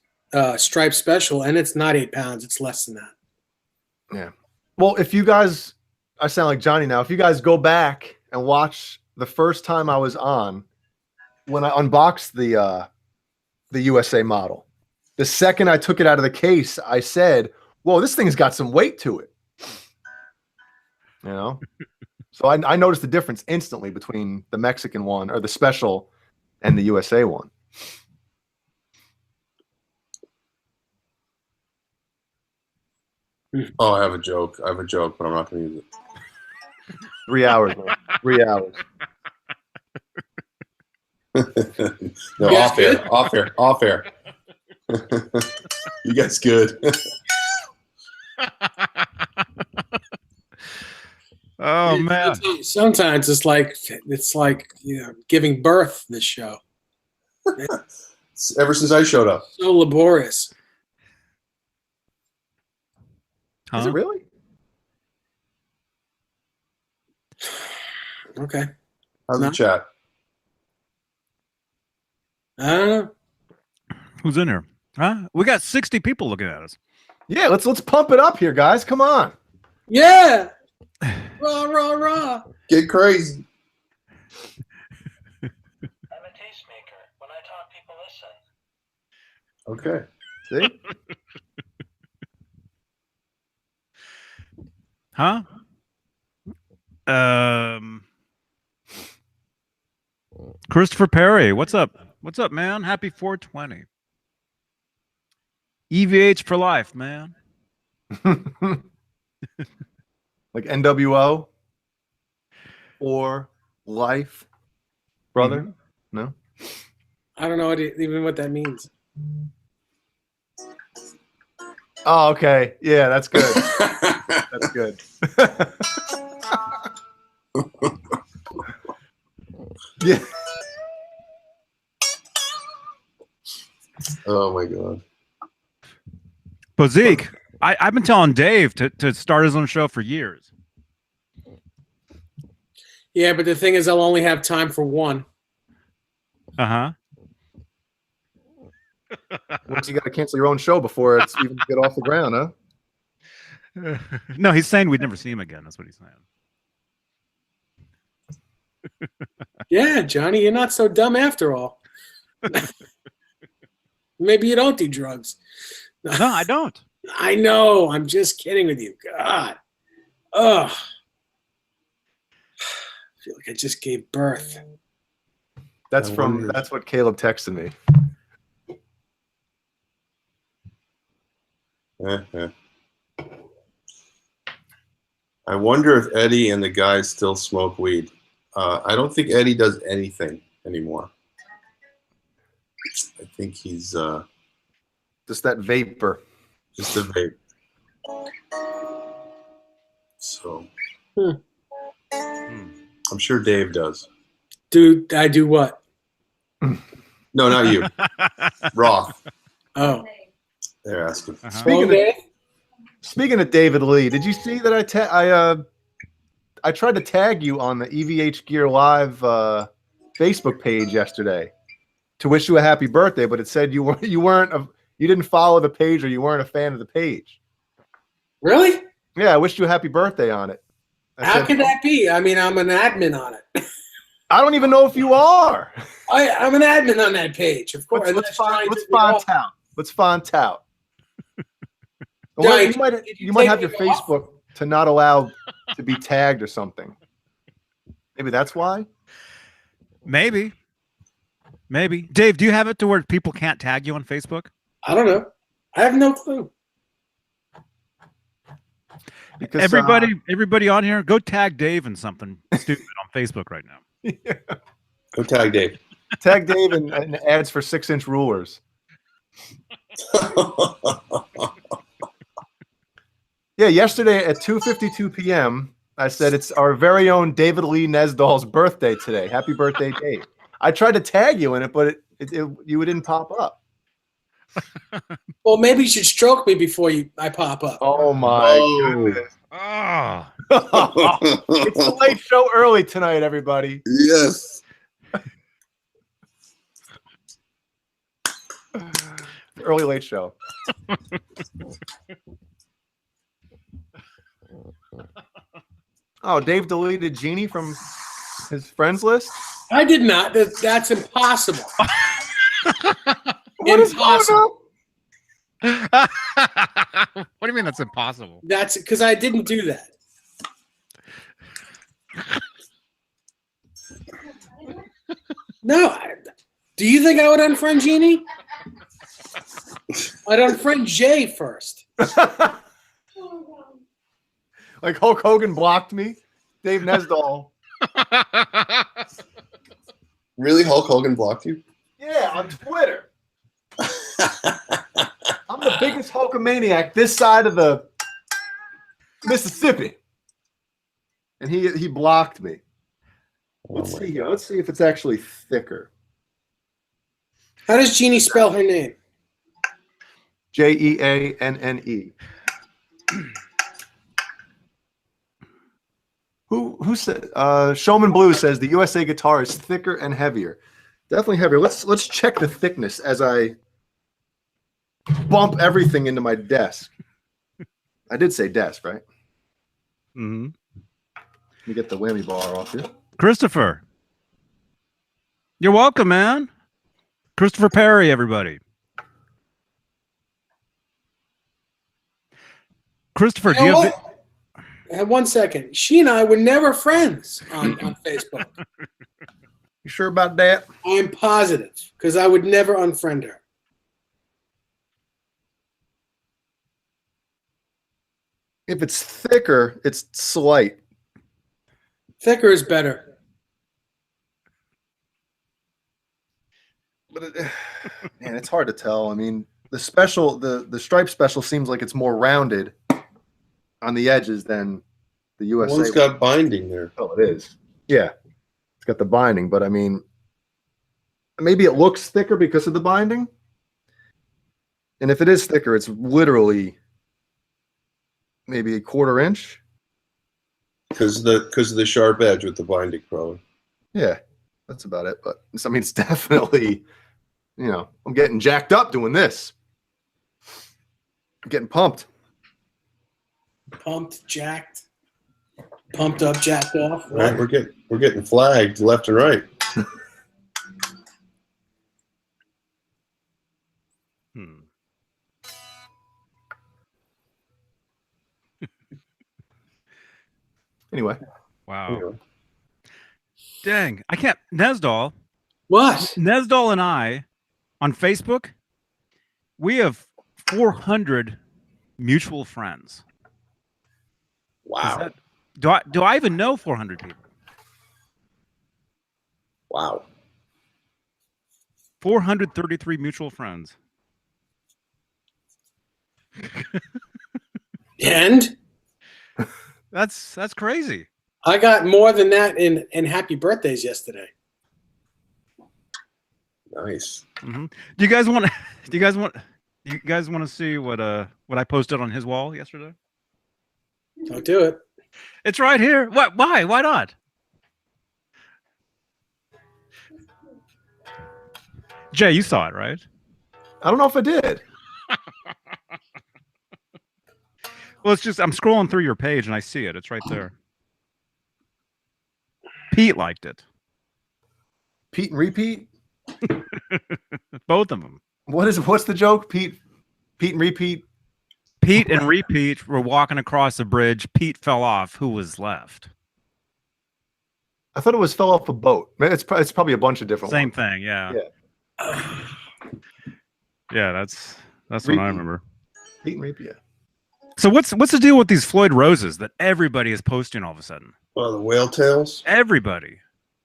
Stripe Special, and it's not 8 pounds; it's less than that. Yeah. Well, if you guys, I sound like Johnny now. If you guys go back and watch the first time I was on, when I unboxed the USA model, the second I took it out of the case, I said, "Whoa, this thing's got some weight to it." You know. So I noticed the difference instantly between the Mexican one or the special and the USA one. oh, I have a joke, but I'm not going to use it. 3 hours, man. 3 hours. No, off air. You guys good? Oh man. Sometimes it's like giving birth. This show. Ever since I showed up. So laborious. Is it really? Okay. How's the chat? I don't know. Who's in here? Huh? We got 60 people looking at us. Yeah, let's pump it up here, guys. Come on. Yeah. Rah, rah, rah. Get crazy. I'm a tastemaker. When I talk, people listen. Okay. See? Huh? Christopher Perry, what's up? What's up, man? Happy 420. EVH for life, man. Like NWO or life, brother? Mhm. No. I don't know even what that means. Oh, okay. Yeah, that's good. That's good. Yeah. Oh my god. But Zeke, I've been telling Dave to start his own show for years. Yeah, but the thing is, I'll only have time for one. Uh-huh. Once you got to cancel your own show before it's even get off the ground, huh? No, he's saying we'd never see him again. That's what he's saying. Yeah, Johnny, you're not so dumb after all. Maybe you don't do drugs. No, I don't. I know. I'm just kidding with you. God. Ugh. I feel like I just gave birth. That's I from wonder- that's what Caleb texted me. I wonder if Eddie and the guys still smoke weed. I don't think Eddie does anything anymore. I think he's Just that vapor. just a vape. So Hmm. I'm sure Dave does. Dude, I do what? No, not you. Roth. Oh. They're asking. Uh-huh. Speaking of- Dave? Speaking of David Lee, did you see that I tried to tag you on the EVH Gear Live Facebook page yesterday to wish you a happy birthday, but it said you didn't follow the page or you weren't a fan of the page. Really? Yeah, I wished you a happy birthday on it. How could that be? I mean, I'm an admin on it. I don't even know if you are. I'm an admin on that page, of course. Let's find out. Let's find out. Johnny, You might have your take me off? Facebook to not allow to be tagged or something. Maybe that's why. Maybe. Dave, do you have it to where people can't tag you on Facebook? I don't know. I have no clue. Because Everybody on here, go tag Dave in something stupid on Facebook right now. Go tag Dave. tag Dave and ads for 6-inch rulers. Yeah, yesterday at 2:52 p.m., I said it's our very own David Lee Nesdall's birthday today. Happy birthday, Dave. I tried to tag you in it, but you didn't pop up. Well, maybe you should stroke me before I pop up. Oh my Oh. goodness. Oh. It's a late show early tonight, everybody. Yes. Early late show. Oh, Dave deleted Jeannie from his friends list? I did not. That's impossible. What is going on? What do you mean that's impossible? That's because I didn't do that. No. Do you think I would unfriend Jeannie? I'd unfriend Jay first. Like Hulk Hogan blocked me. Dave Nesdall. Really, Hulk Hogan blocked you? Yeah, on Twitter. I'm the biggest Hulkamaniac this side of the Mississippi. And he blocked me. Let's see here. Let's see if it's actually thicker. How does Jeannie spell her name? Jeanne. Who said? Showman Blue says the USA guitar is thicker and heavier. Definitely heavier. Let's check the thickness as I bump everything into my desk. I did say desk, right? Mm-hmm. Let me get the whammy bar off here. Christopher. You're welcome, man. Christopher Perry, everybody. Christopher, do you have... Have 1 second. She and I were never friends on Facebook. You sure about that? I'm positive because I would never unfriend her. If it's thicker, it's slight. Thicker is better. But man, it's hard to tell. I mean, the stripe special seems like it's more rounded on the edges than the USA. One's got binding there. Oh, it is. Yeah, it's got the binding, but I mean, maybe it looks thicker because of the binding. And if it is thicker, it's literally maybe a 1/4 inch. Because of the sharp edge with the binding, probably. Yeah, that's about it. But I mean, it's definitely, I'm getting jacked up doing this. I'm getting pumped. Pumped, jacked, pumped up, jacked off. All right, we're getting flagged left and right. Anyway. Wow. Anyway. Dang. I can't. Nesdal. What? Nesdal and I on Facebook, we have 400 mutual friends. Wow. Do I even know 400 people? Wow. 433 mutual friends. And That's crazy. I got more than that in happy birthdays yesterday. Nice. Mm-hmm. Do you guys want to see what I posted on his wall yesterday? Don't do it. It's right here. What? Why? Why not? Jay, you saw it, right? I don't know if I did. Well, it's just I'm scrolling through your page and I see it. It's right there. Pete liked it. Pete and repeat? Both of them. What's the joke? Pete and repeat? Pete and repeat were walking across a bridge. Pete fell off. Who was left? I thought it was fell off a boat. It's probably a bunch of different Same ones. thing, yeah. Yeah, that's what Repeat. I remember. Pete and repeat. Yeah. So what's the deal with these Floyd Roses that everybody is posting all of a sudden? Oh, the whale tails. Everybody.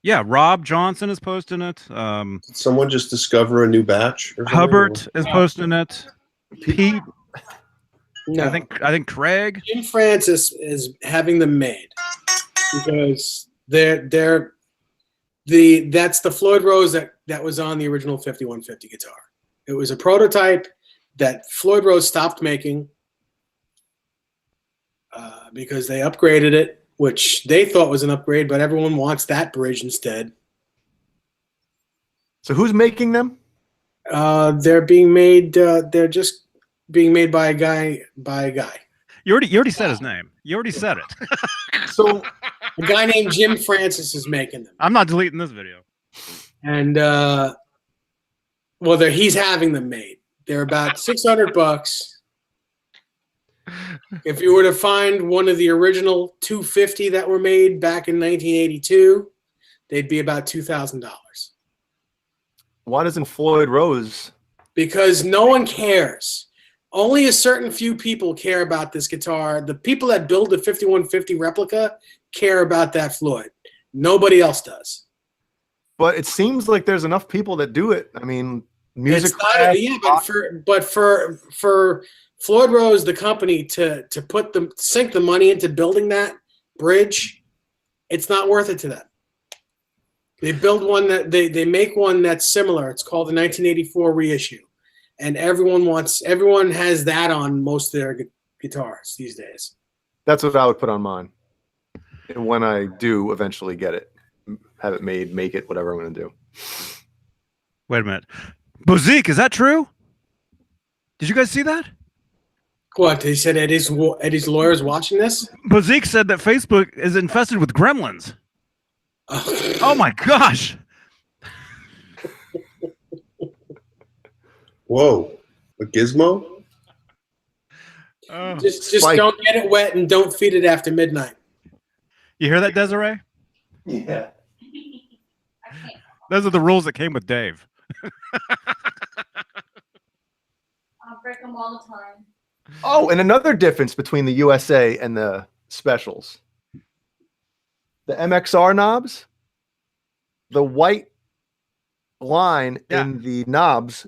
Yeah, Rob Johnson is posting it. Did someone just discover a new batch? Or something? Hubbard is posting it. Pete. No. I think Craig. Jim Francis is having them made because that's the Floyd Rose that was on the original 5150 guitar. It was a prototype that Floyd Rose stopped making because they upgraded it, which they thought was an upgrade, but everyone wants that bridge instead. So who's making them? They're being made. They're just being made by a guy. You already said his name. You already said it. So A guy named Jim Francis is making them. I'm not deleting this video. And he's having them made. They're about $600. If you were to find one of the original 250 that were made back in 1982, they'd be about $2,000. why doesn't Floyd Rose? Because no one cares. Only a certain few people care about this guitar. The people that build the 5150 replica care about that Floyd. Nobody else does. But it seems like there's enough people that do it. I mean, music. It's not, yeah, but for Floyd Rose, the company, to sink the money into building that bridge, it's not worth it to them. They build one that they make one that's similar. It's called the 1984 reissue, and everyone has that on most of their guitars these days. That's what I would put on mine. And when I do eventually get it, have it made, make it, whatever I'm going to do. Wait a minute. Bozique, is that true? Did you guys see that? What, he said Eddie's lawyer's watching this? Bozique said that Facebook is infested with gremlins. Oh my gosh. Whoa. A gizmo? Oh. Just Spike. don't get it wet and don't feed it after midnight. You hear that, Desiree? Yeah. I can't. Those are the rules that came with Dave. I'll break them all the time. Oh, and another difference between the USA and the specials. The MXR knobs, the white line in the knobs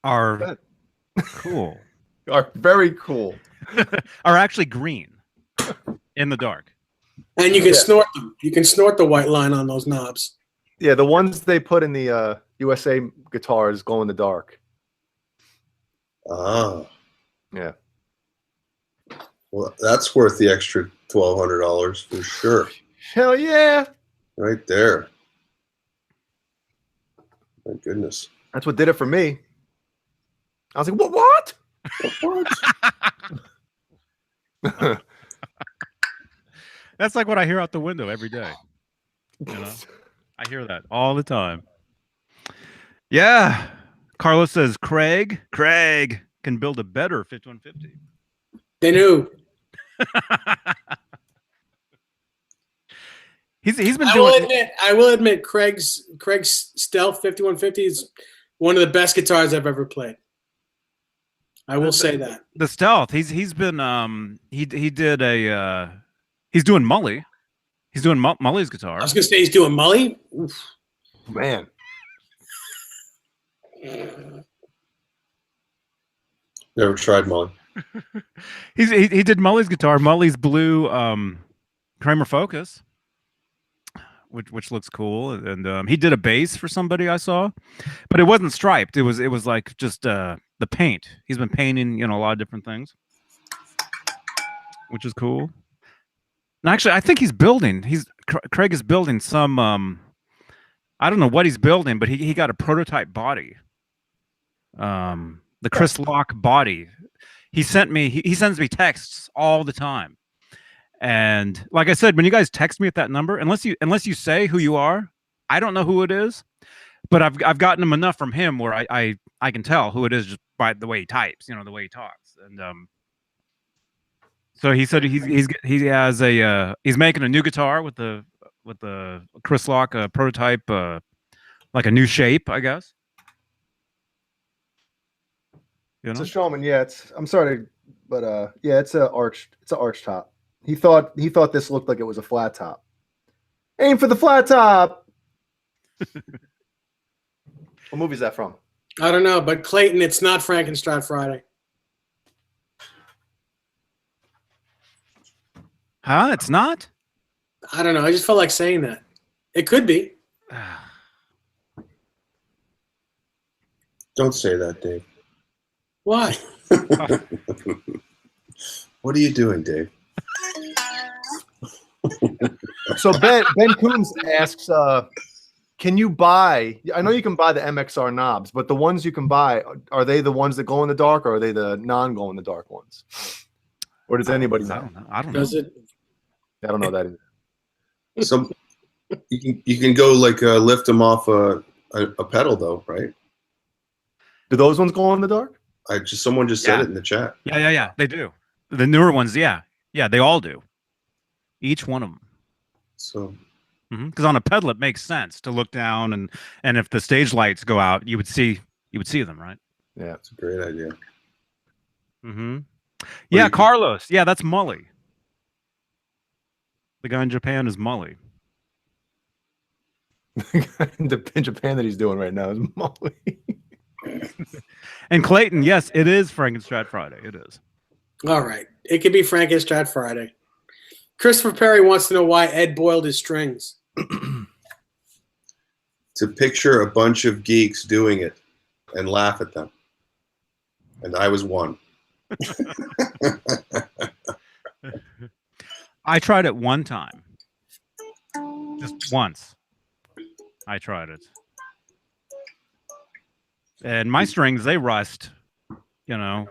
Are cool. are very cool. Are actually green in the dark. And you can snort them. You can snort the white line on those knobs. Yeah, the ones they put in the USA guitars glow in the dark. Oh, Yeah. well, that's worth the extra $1,200 for sure. Hell yeah. Right there. My goodness. That's what did it for me. I was like, what? What? That's like what I hear out the window every day. You know, I hear that all the time. Yeah. Carlos says Craig can build a better 5150. They knew. He's been I will admit, Craig's Stealth 5150 is one of the best guitars I've ever played. I will say that. The Stealth. He's been he did a he's doing MULLY. He's doing MULLY's guitar. I was gonna say he's doing MULLY. Oof. Man. Never tried MULLY. He did MULLY's guitar, MULLY's blue Kramer Focus, which looks cool, and he did a bass for somebody I saw, but it wasn't striped. It was like just the paint. He's been painting, a lot of different things, which is cool. And actually, I think he's building. Craig is building some. I don't know what he's building, but he got a prototype body. The Chris Locke body. He sent me. He sends me texts all the time, and like I said, when you guys text me at that number, unless you say who you are, I don't know who it is. But I've gotten him enough from him where I can tell who it is just by the way he types, the way he talks, and so he said he has a he's making a new guitar with the Chris Locke prototype, like a new shape, I guess. It's a Showman, yeah. I'm sorry, but yeah, it's a arch top. He thought this looked like it was a flat top. Aim for the flat top. What movie is that from? I don't know, but Clayton, it's not Frankenstein Friday. Huh? It's not? I don't know. I just felt like saying that. It could be. Don't say that, Dave. Why? What are you doing, Dave? So Ben Coombs asks, can you buy? I know you can buy the MXR knobs, but the ones you can buy, are they the ones that glow in the dark, or are they the non-glow in the dark ones? Or does anybody know? I don't know. Does it? I don't know that either. Some you can go like lift them off a pedal though, right? Do those ones glow in the dark? Someone just said it in the chat. Yeah. They do. The newer ones, yeah, they all do. Each one of them. So, because on a pedal it makes sense to look down, and if the stage lights go out, you would see them, right? Yeah, it's a great idea. Yeah, Carlos. Yeah, that's MULLY. The guy in Japan is MULLY. The guy in Japan that he's doing right now is MULLY. And Clayton, yes, it is Frankenstein Friday. It is. All right. It could be Frankenstein Friday. Christopher Perry wants to know why Ed boiled his strings. To picture a bunch of geeks doing it and laugh at them. And I was one. I tried it one time. Just once. I tried it. And my strings, they rust,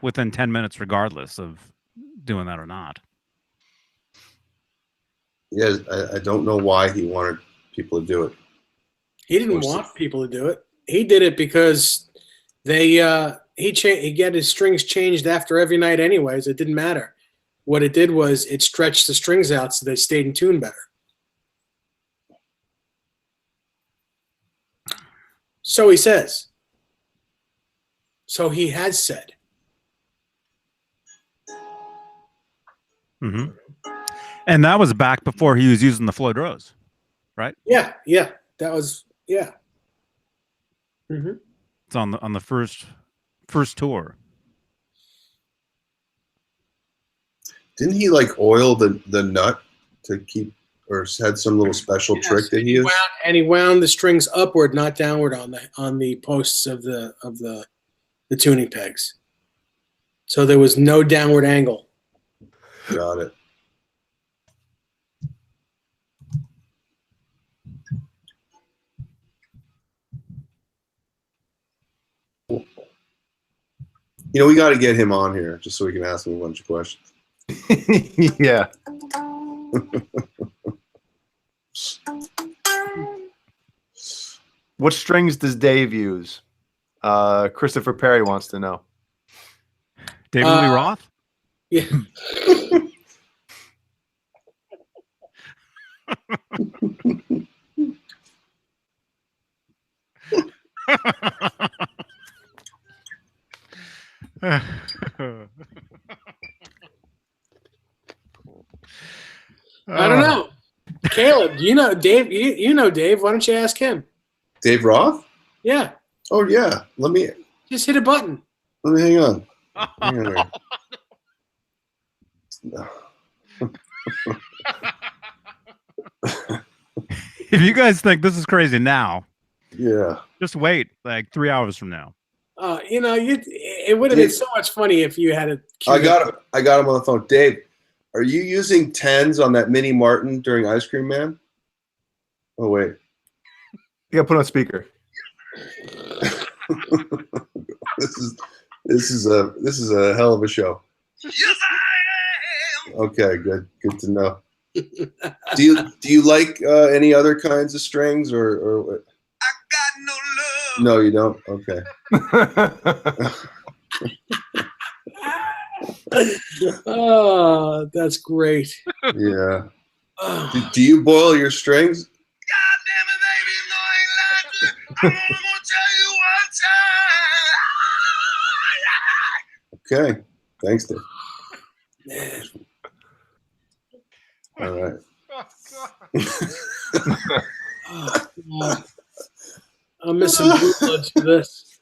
within 10 minutes, regardless of doing that or not. Yeah, I don't know why he wanted people to do it. He didn't want people to do it. He did it because he get his strings changed after every night anyways. It didn't matter. What it did was it stretched the strings out so they stayed in tune better. So he says. So he has said. Mm-hmm. And that was back before he was using the Floyd Rose, right? Yeah, that was Mm-hmm. It's on the first tour. Didn't he like oil the nut to keep, or had some little special trick that he used? And he wound the strings upward, not downward, on the posts of the tuning pegs. So there was no downward angle. Got it. You know, we got to get him on here just so we can ask him a bunch of questions. Yeah. What strings does Dave use? Christopher Perry wants to know. David Lee Roth? Yeah. I don't know. Caleb, you know Dave. You know Dave. Why don't you ask him? Dave Roth? Yeah. Oh yeah. Let me Just hit a button. hang on. Hang on here. If you guys think this is crazy now, Yeah. just wait like 3 hours from now. You know, it would have been so much funny if you had a. I got him on the phone. Dave, are you using 10s on that Mini Martin during Ice Cream Man? Oh wait. You got put on speaker. This is a hell of a show. Yes, I am. Okay, good to know. Do you like any other kinds of strings or what? I got no love. No, you don't. Okay. Oh, that's great. Yeah. Do you boil your strings? God damn it, baby, no, I ain't like it. I'm only gonna tell you one time. Okay. Thanks, Dave. Man. All right. Oh, God. I'm missing Blue Bloods for this.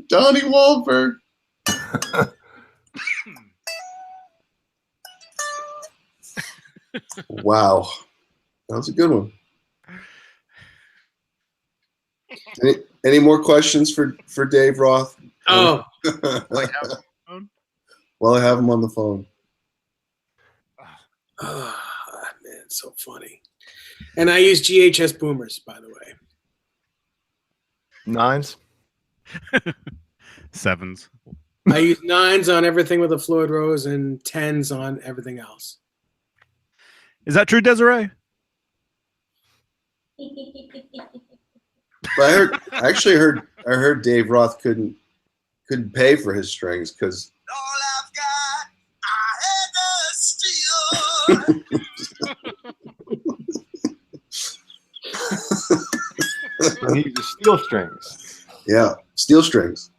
Donnie Wahlberg. Wow. That was a good one. Any more questions for Dave Roth? Oh. While I have him on the phone. Oh, man, it's so funny. And I use GHS boomers, by the way. 9s? 7s. I use 9s on everything with a Floyd Rose and 10s on everything else. Is that true, Desiree? But I heard Dave Roth couldn't pay for his strings because all I've got I had to steal. He uses steel strings. Yeah, steel strings.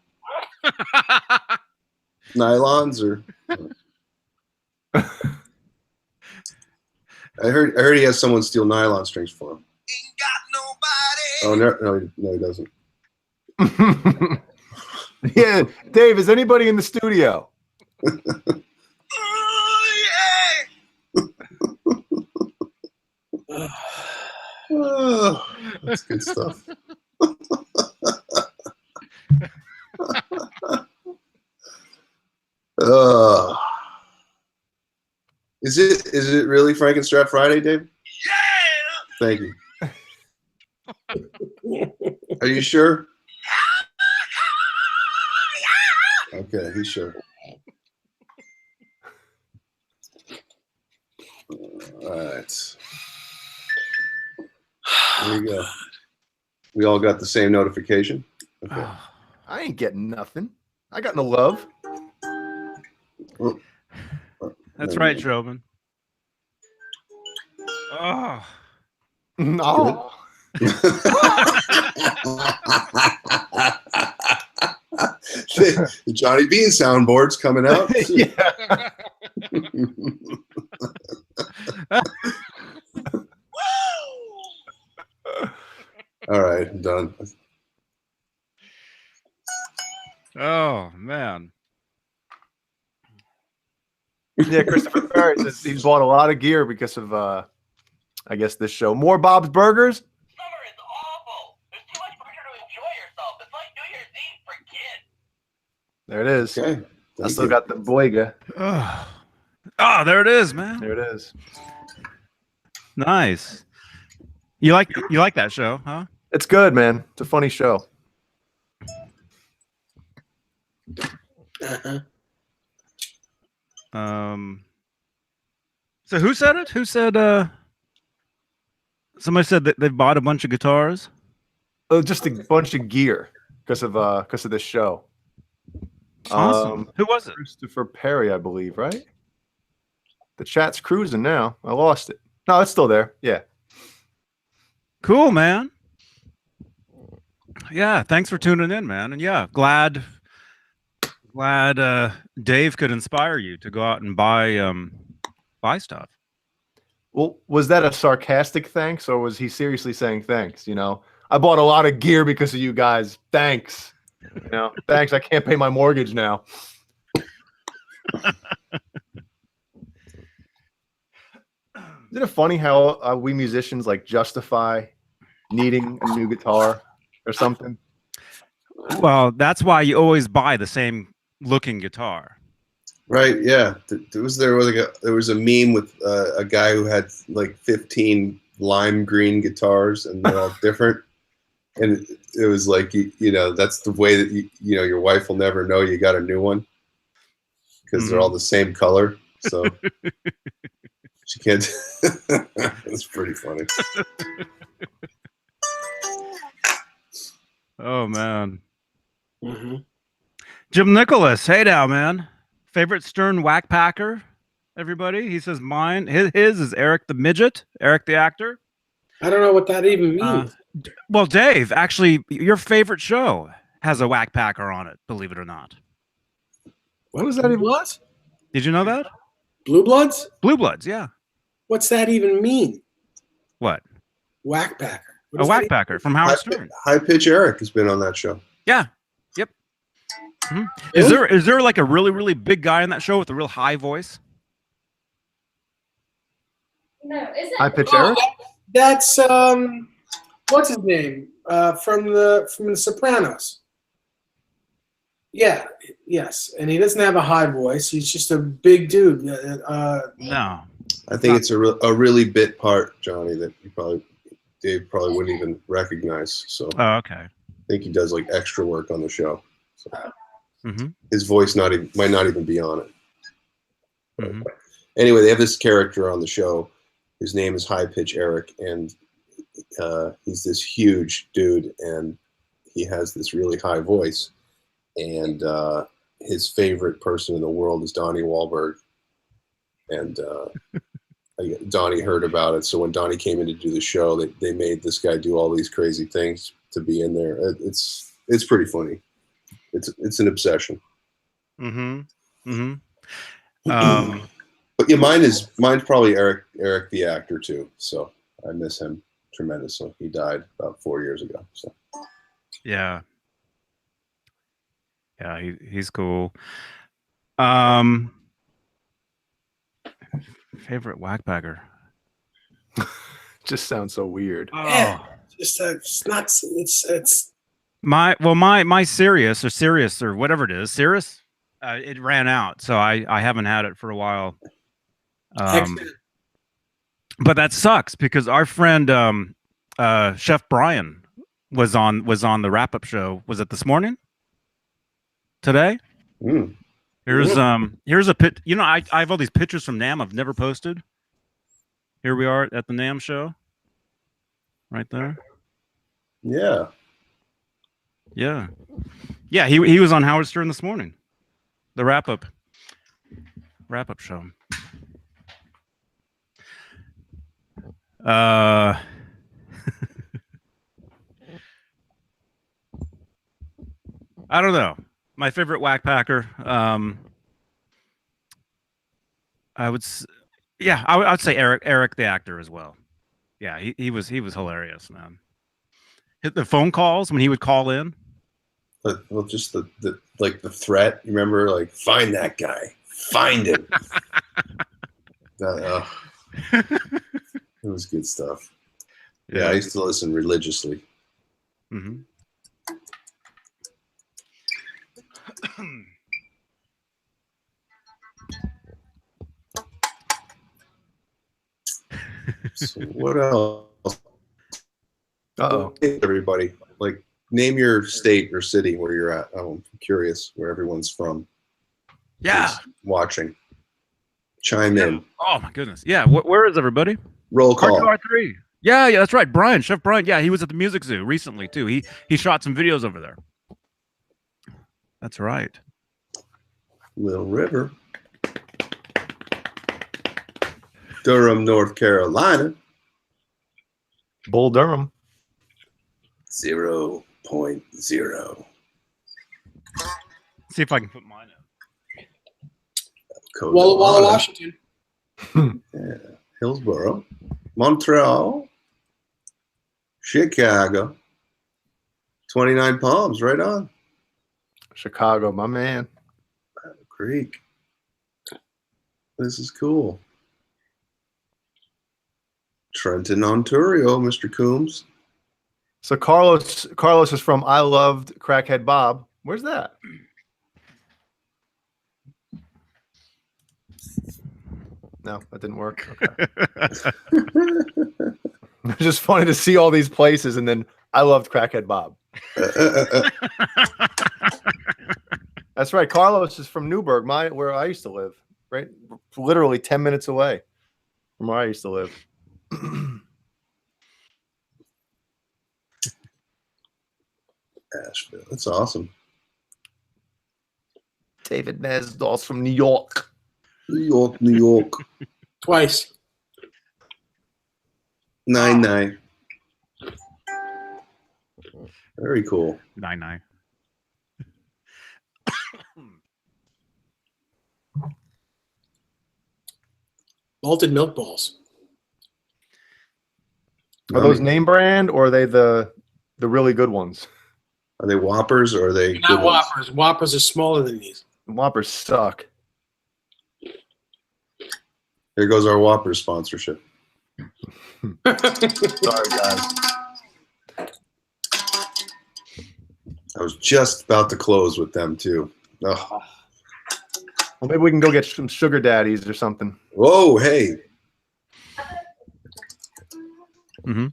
Nylons or I heard he has someone steal nylon strings for him. Ain't got nobody. Oh no, he doesn't. Yeah, Dave, is anybody in the studio? Oh, that's good stuff. Is it really Frankenstrap Friday, Dave? Yeah. Thank you. Are you sure? Okay, he's sure. All right. There you go. We all got the same notification. Okay. I ain't getting nothing. I got no love. That's right, Strobin. Oh. No. The Johnny Beane soundboard's coming out. Yeah. All right, I'm done. Oh man. Yeah, Christopher Perry says he's bought a lot of gear because of I guess this show. More Bob's Burgers. Summer is awful. There's too much pressure to enjoy yourself. It's like New Year's Eve for kids. There it is. Okay. I Thank still you. got the Boyga. Oh, there it is, man. There it is. Nice. You like that show, huh? It's good, man. It's a funny show. Uh-huh. So who said it? Who said somebody said that they bought a bunch of guitars? Oh, just a bunch of gear because of this show. Awesome. Who was it? Christopher Perry, I believe, right? The chat's cruising now. I lost it. No, it's still there. Yeah. Cool, man. Yeah, thanks for tuning in, man. And yeah, glad Dave could inspire you to go out and buy stuff. Well, was that a sarcastic thanks, or was he seriously saying thanks? You know, I bought a lot of gear because of you guys. Thanks. You know, thanks. I can't pay my mortgage now. Isn't it funny how we musicians like justify needing a new guitar or something? Well, that's why you always buy the same looking guitar. Right, yeah. There was a meme with a guy who had like 15 lime green guitars, and they're all different. And it was like, you know, that's the way that you know your wife will never know you got a new one because they're all the same color. So she can't. It's pretty funny. Oh man. Mm-hmm. Jim Nicholas, hey now, man. Favorite Stern whack packer, everybody. He says mine. His is Eric the Midget, Eric the actor. I don't know what that even means. Well, Dave, actually, your favorite show has a whack packer on it. Believe it or not. What was that even? What? Did you know that? Blue Bloods? Blue Bloods, yeah. What's that even mean? What? Whack packer. What A does whack that packer from Howard Stern. High Pitch Eric has been on that show. Yeah. Yep. Mhm. Really? Is there like a really, really big guy in that show with a real high voice? No, isn't High pitch mean? Eric? That's what's his name? From the Sopranos. Yeah, yes. And he doesn't have a high voice. He's just a big dude. No. I think it's a really bit part, Johnny, that Dave probably wouldn't even recognize. So Oh, okay. I think he does like extra work on the show. So Mm-hmm. his voice might not even be on it. Mm-hmm. Anyway, they have this character on the show. His name is High Pitch Eric, and he's this huge dude, and he has this really high voice. And his favorite person in the world is Donnie Wahlberg. And Donnie heard about it, so when Donnie came in to do the show, they made this guy do all these crazy things to be in there. It's pretty funny. It's an obsession. Mm-hmm. Mm-hmm. But yeah, mine's probably Eric the actor too. So I miss him tremendously. He died about 4 years ago. So Yeah. Yeah, he's cool. Favorite whackpacker. Just sounds so weird. Yeah, just it's not. It's my Sirius or whatever it is, Cirrus, it ran out, so I haven't had it for a while. excellent. But that sucks because our friend Chef Brian was on the wrap up show. Was it this morning? Today? Here's a pit. You know, I have all these pictures from NAMM I've never posted. Here we are at the NAMM show. Right there. yeah. Yeah. Yeah, he was on Howard Stern this morning. The wrap up show. I don't know. My favorite whack packer. I would say Eric the actor as well. Yeah, he was hilarious, man. Hit the phone calls when he would call in. But well, just the threat. You remember, like, find that guy, find him. It was good stuff. Yeah, I used to listen religiously. Mm-hmm. So what else? Uh-oh. Everybody, like, name your state or city where you're at. I'm curious where everyone's from. Yeah. Who's watching. Chime in. Oh my goodness. Yeah. Where is everybody? Roll call. R3. Yeah, that's right. Brian, Chef Brian. Yeah, he was at the Music Zoo recently too. He shot some videos over there. That's right. Little River. Durham, North Carolina. Bull Durham. 0.0. See if I can put mine in. Walla Walla, Washington. Yeah. Hillsboro. Montreal. Chicago. 29 Palms, right on. Chicago, my man. Creek. This is cool. Trenton, Ontario, Mr. Coombs. So Carlos is from I Loved Crackhead Bob. Where's that? No, that didn't work. Okay. It's just funny to see all these places and then I Loved Crackhead Bob. That's right. Carlos is from Newburgh, where I used to live. Right, literally 10 minutes away from where I used to live. Asheville. That's awesome. David Nesdall's from New York. New York, New York. Twice. 9-9. Very cool. 9-9. Malted milk balls. Are those name brand or are they the really good ones? Are they Whoppers or are they Not good ones? Whoppers. Whoppers are smaller than these. Whoppers suck. There goes our Whoppers sponsorship. Sorry, guys. I was just about to close with them too. Oh. Well, maybe we can go get some sugar daddies or something. Whoa, hey. Mm-hmm.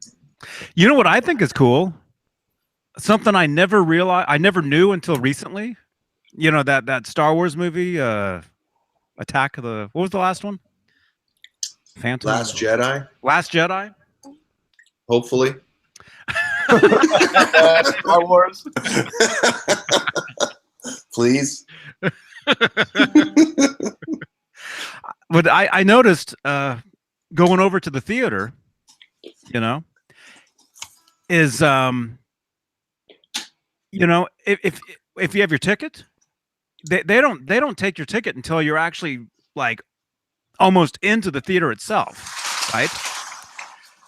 You know what I think is cool? Something I never realized, I never knew until recently. You know, that Star Wars movie, Attack of the, what was the last one? Phantom. Last Jedi, Last Jedi. hopefully. Star Wars. Please. But I noticed going over to the theater, you know, is you know, if you have your ticket, they don't take your ticket until you're actually like almost into the theater itself, right?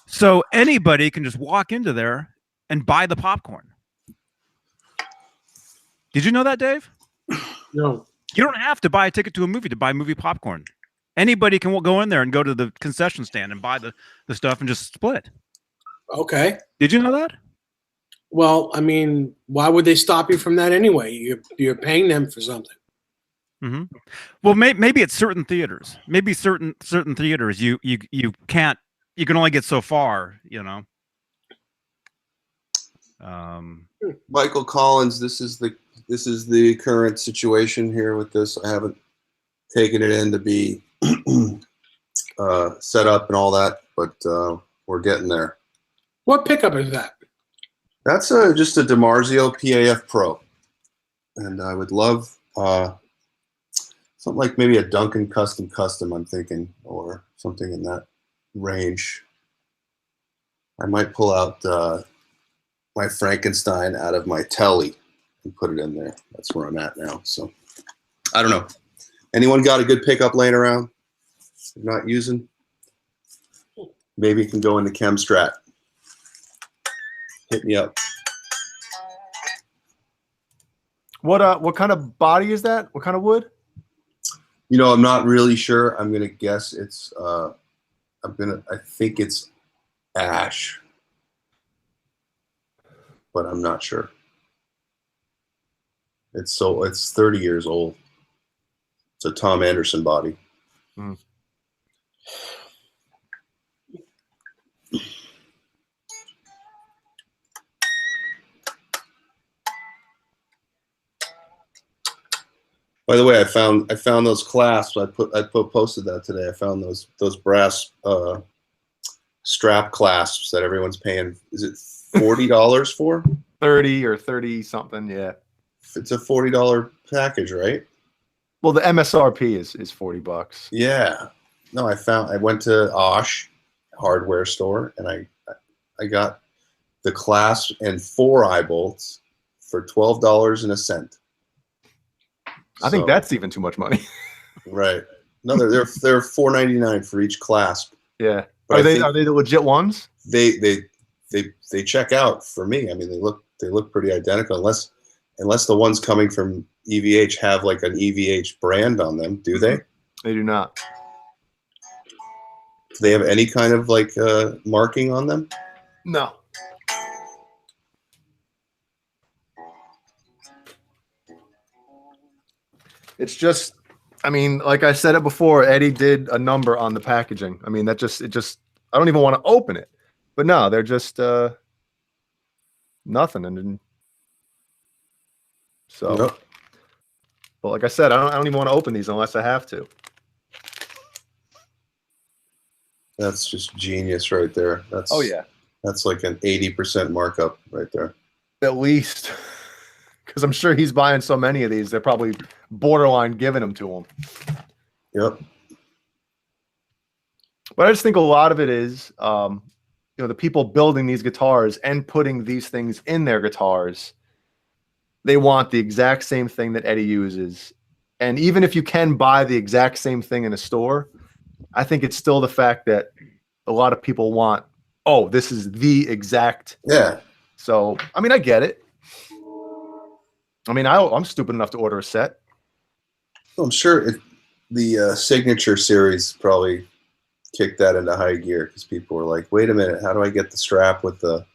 So anybody can just walk into there and buy the popcorn. Did you know that, Dave? No. You don't have to buy a ticket to a movie to buy movie popcorn. Anybody can go in there and go to the concession stand and buy the stuff and just split. Okay. Did you know that? Well, I mean, why would they stop you from that anyway? You're paying them for something. Mm-hmm. Well, maybe it's certain theaters. Maybe certain theaters you can't. You can only get so far. You know. Michael Collins, this is the current situation here with this. I haven't taken it in to be set up and all that, but we're getting there. What pickup is that? That's just a DiMarzio PAF Pro, and I would love something like maybe a Duncan Custom, I'm thinking, or something in that range. I might pull out my Frankenstein out of my telly and put it in there. That's where I'm at now. So I don't know. Anyone got a good pickup laying around? Not using? Maybe it can go into Chemstrat. Hit me up. What kind of body is that? What kind of wood? You know, I'm not really sure. I'm gonna guess it's I think it's ash, but I'm not sure. It's 30 years old. It's a Tom Anderson body. Mm. By the way, I found those clasps. I posted that today. I found those brass strap clasps that everyone's paying. Is it $40 for? 30 or 30 something. Yeah. It's a $40 package, right? Well, the MSRP is $40. Yeah. No, I went to Osh hardware store and I got the clasp and 4 eye bolts for $12 and a cent. I think that's even too much money. Right. No, they're $4.99 for each clasp. Yeah. But Are they the legit ones? They check out for me. I mean, they look pretty identical unless the ones coming from EVH have like an EVH brand on them. Do they? They do not. Do they have any kind of like marking on them? No. It's just, I mean, like I said it before, Eddie did a number on the packaging. I mean, I don't even want to open it. But no, they're just nothing. And so, Nope. but like I said, I don't even want to open these unless I have to. That's just genius right there. Oh yeah, That's like an 80% markup right there. at least. Because I'm sure he's buying so many of these, they're probably borderline giving them to him. Yep. But I just think a lot of it is, the people building these guitars and putting these things in their guitars, they want the exact same thing that Eddie uses. And even if you can buy the exact same thing in a store, I think it's still the fact that a lot of people want, oh, this is the exact. Yeah. So, I mean, I get it. I mean, I'm stupid enough to order a set. I'm sure the Signature series probably kicked that into high gear because people were like, wait a minute, how do I get the strap with the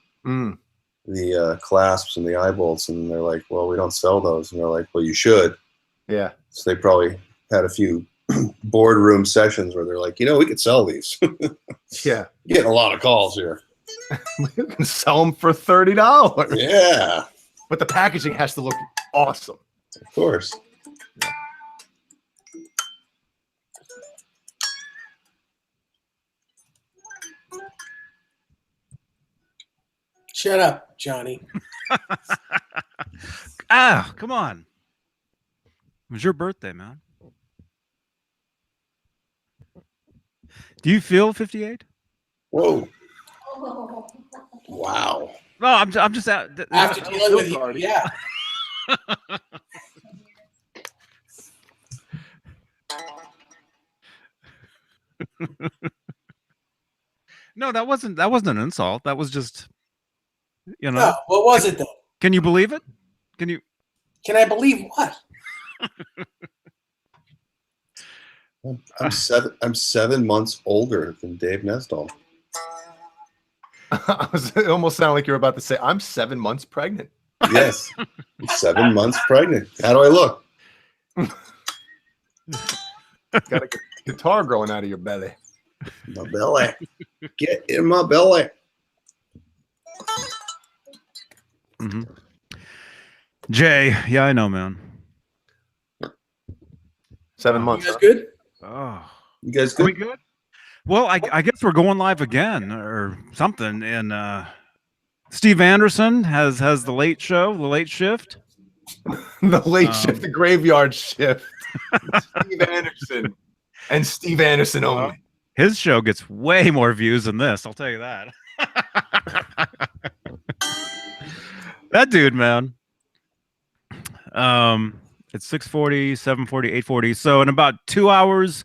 clasps and the eye bolts? And they're like, well, we don't sell those. And they're like, well, you should. Yeah. So they probably had a few boardroom sessions where they're like, we could sell these. Yeah. Getting a lot of calls here. You can sell them for $30. Yeah. But the packaging has to look awesome. Of course. Shut up, Johnny. Come on. It was your birthday, man. Do you feel 58? Whoa. Oh. Wow. No, I'm just out. After dealing with you, yeah. No, that wasn't an insult. That was just, No, what was it then? Can you believe it? Can I believe what? I'm 7 months older than Dave Nesdall. It almost sounded like you were about to say, I'm 7 months pregnant. Yes. I'm 7 months pregnant. How do I look? Got a guitar growing out of your belly. My belly. Get in my belly. Mm-hmm. Jay, yeah, I know, man. 7 months. You guys good? Oh, You guys are we good? good? Well, I guess we're going live again or something. And Steve Anderson has the late show, the late shift. The late shift, the graveyard shift. Steve Anderson and Steve Anderson only. His show gets way more views than this. I'll tell you that. That dude, man. It's 6:40, 7:40, 8:40. So in about 2 hours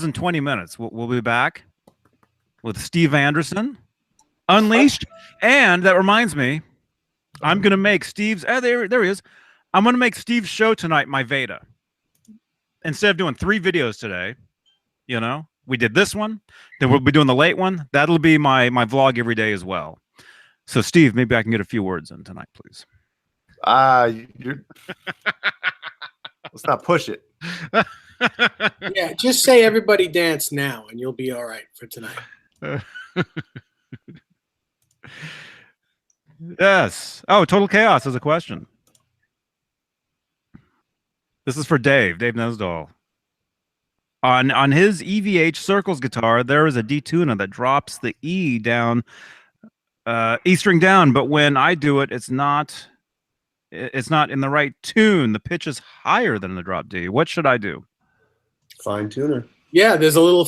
and 20 minutes, we'll be back with Steve Anderson, Unleashed. And that reminds me, I'm going to make Steve's, there he is. I'm going to make Steve's show tonight my Veda. Instead of doing 3 videos today, you know, we did this one, then we'll be doing the late one. That'll be my vlog every day as well. So Steve, maybe I can get a few words in tonight, please. You're let's not push it. Yeah, just say everybody dance now and you'll be all right for tonight. Yes. Oh, Total Chaos is a question. This is for Dave Nosdall. On his EVH Circles guitar, there is a detuner that drops the E down, E string down, but when I do it, it's not in the right tune. The pitch is higher than the drop D. What should I do? Fine tuner. Yeah, there's a little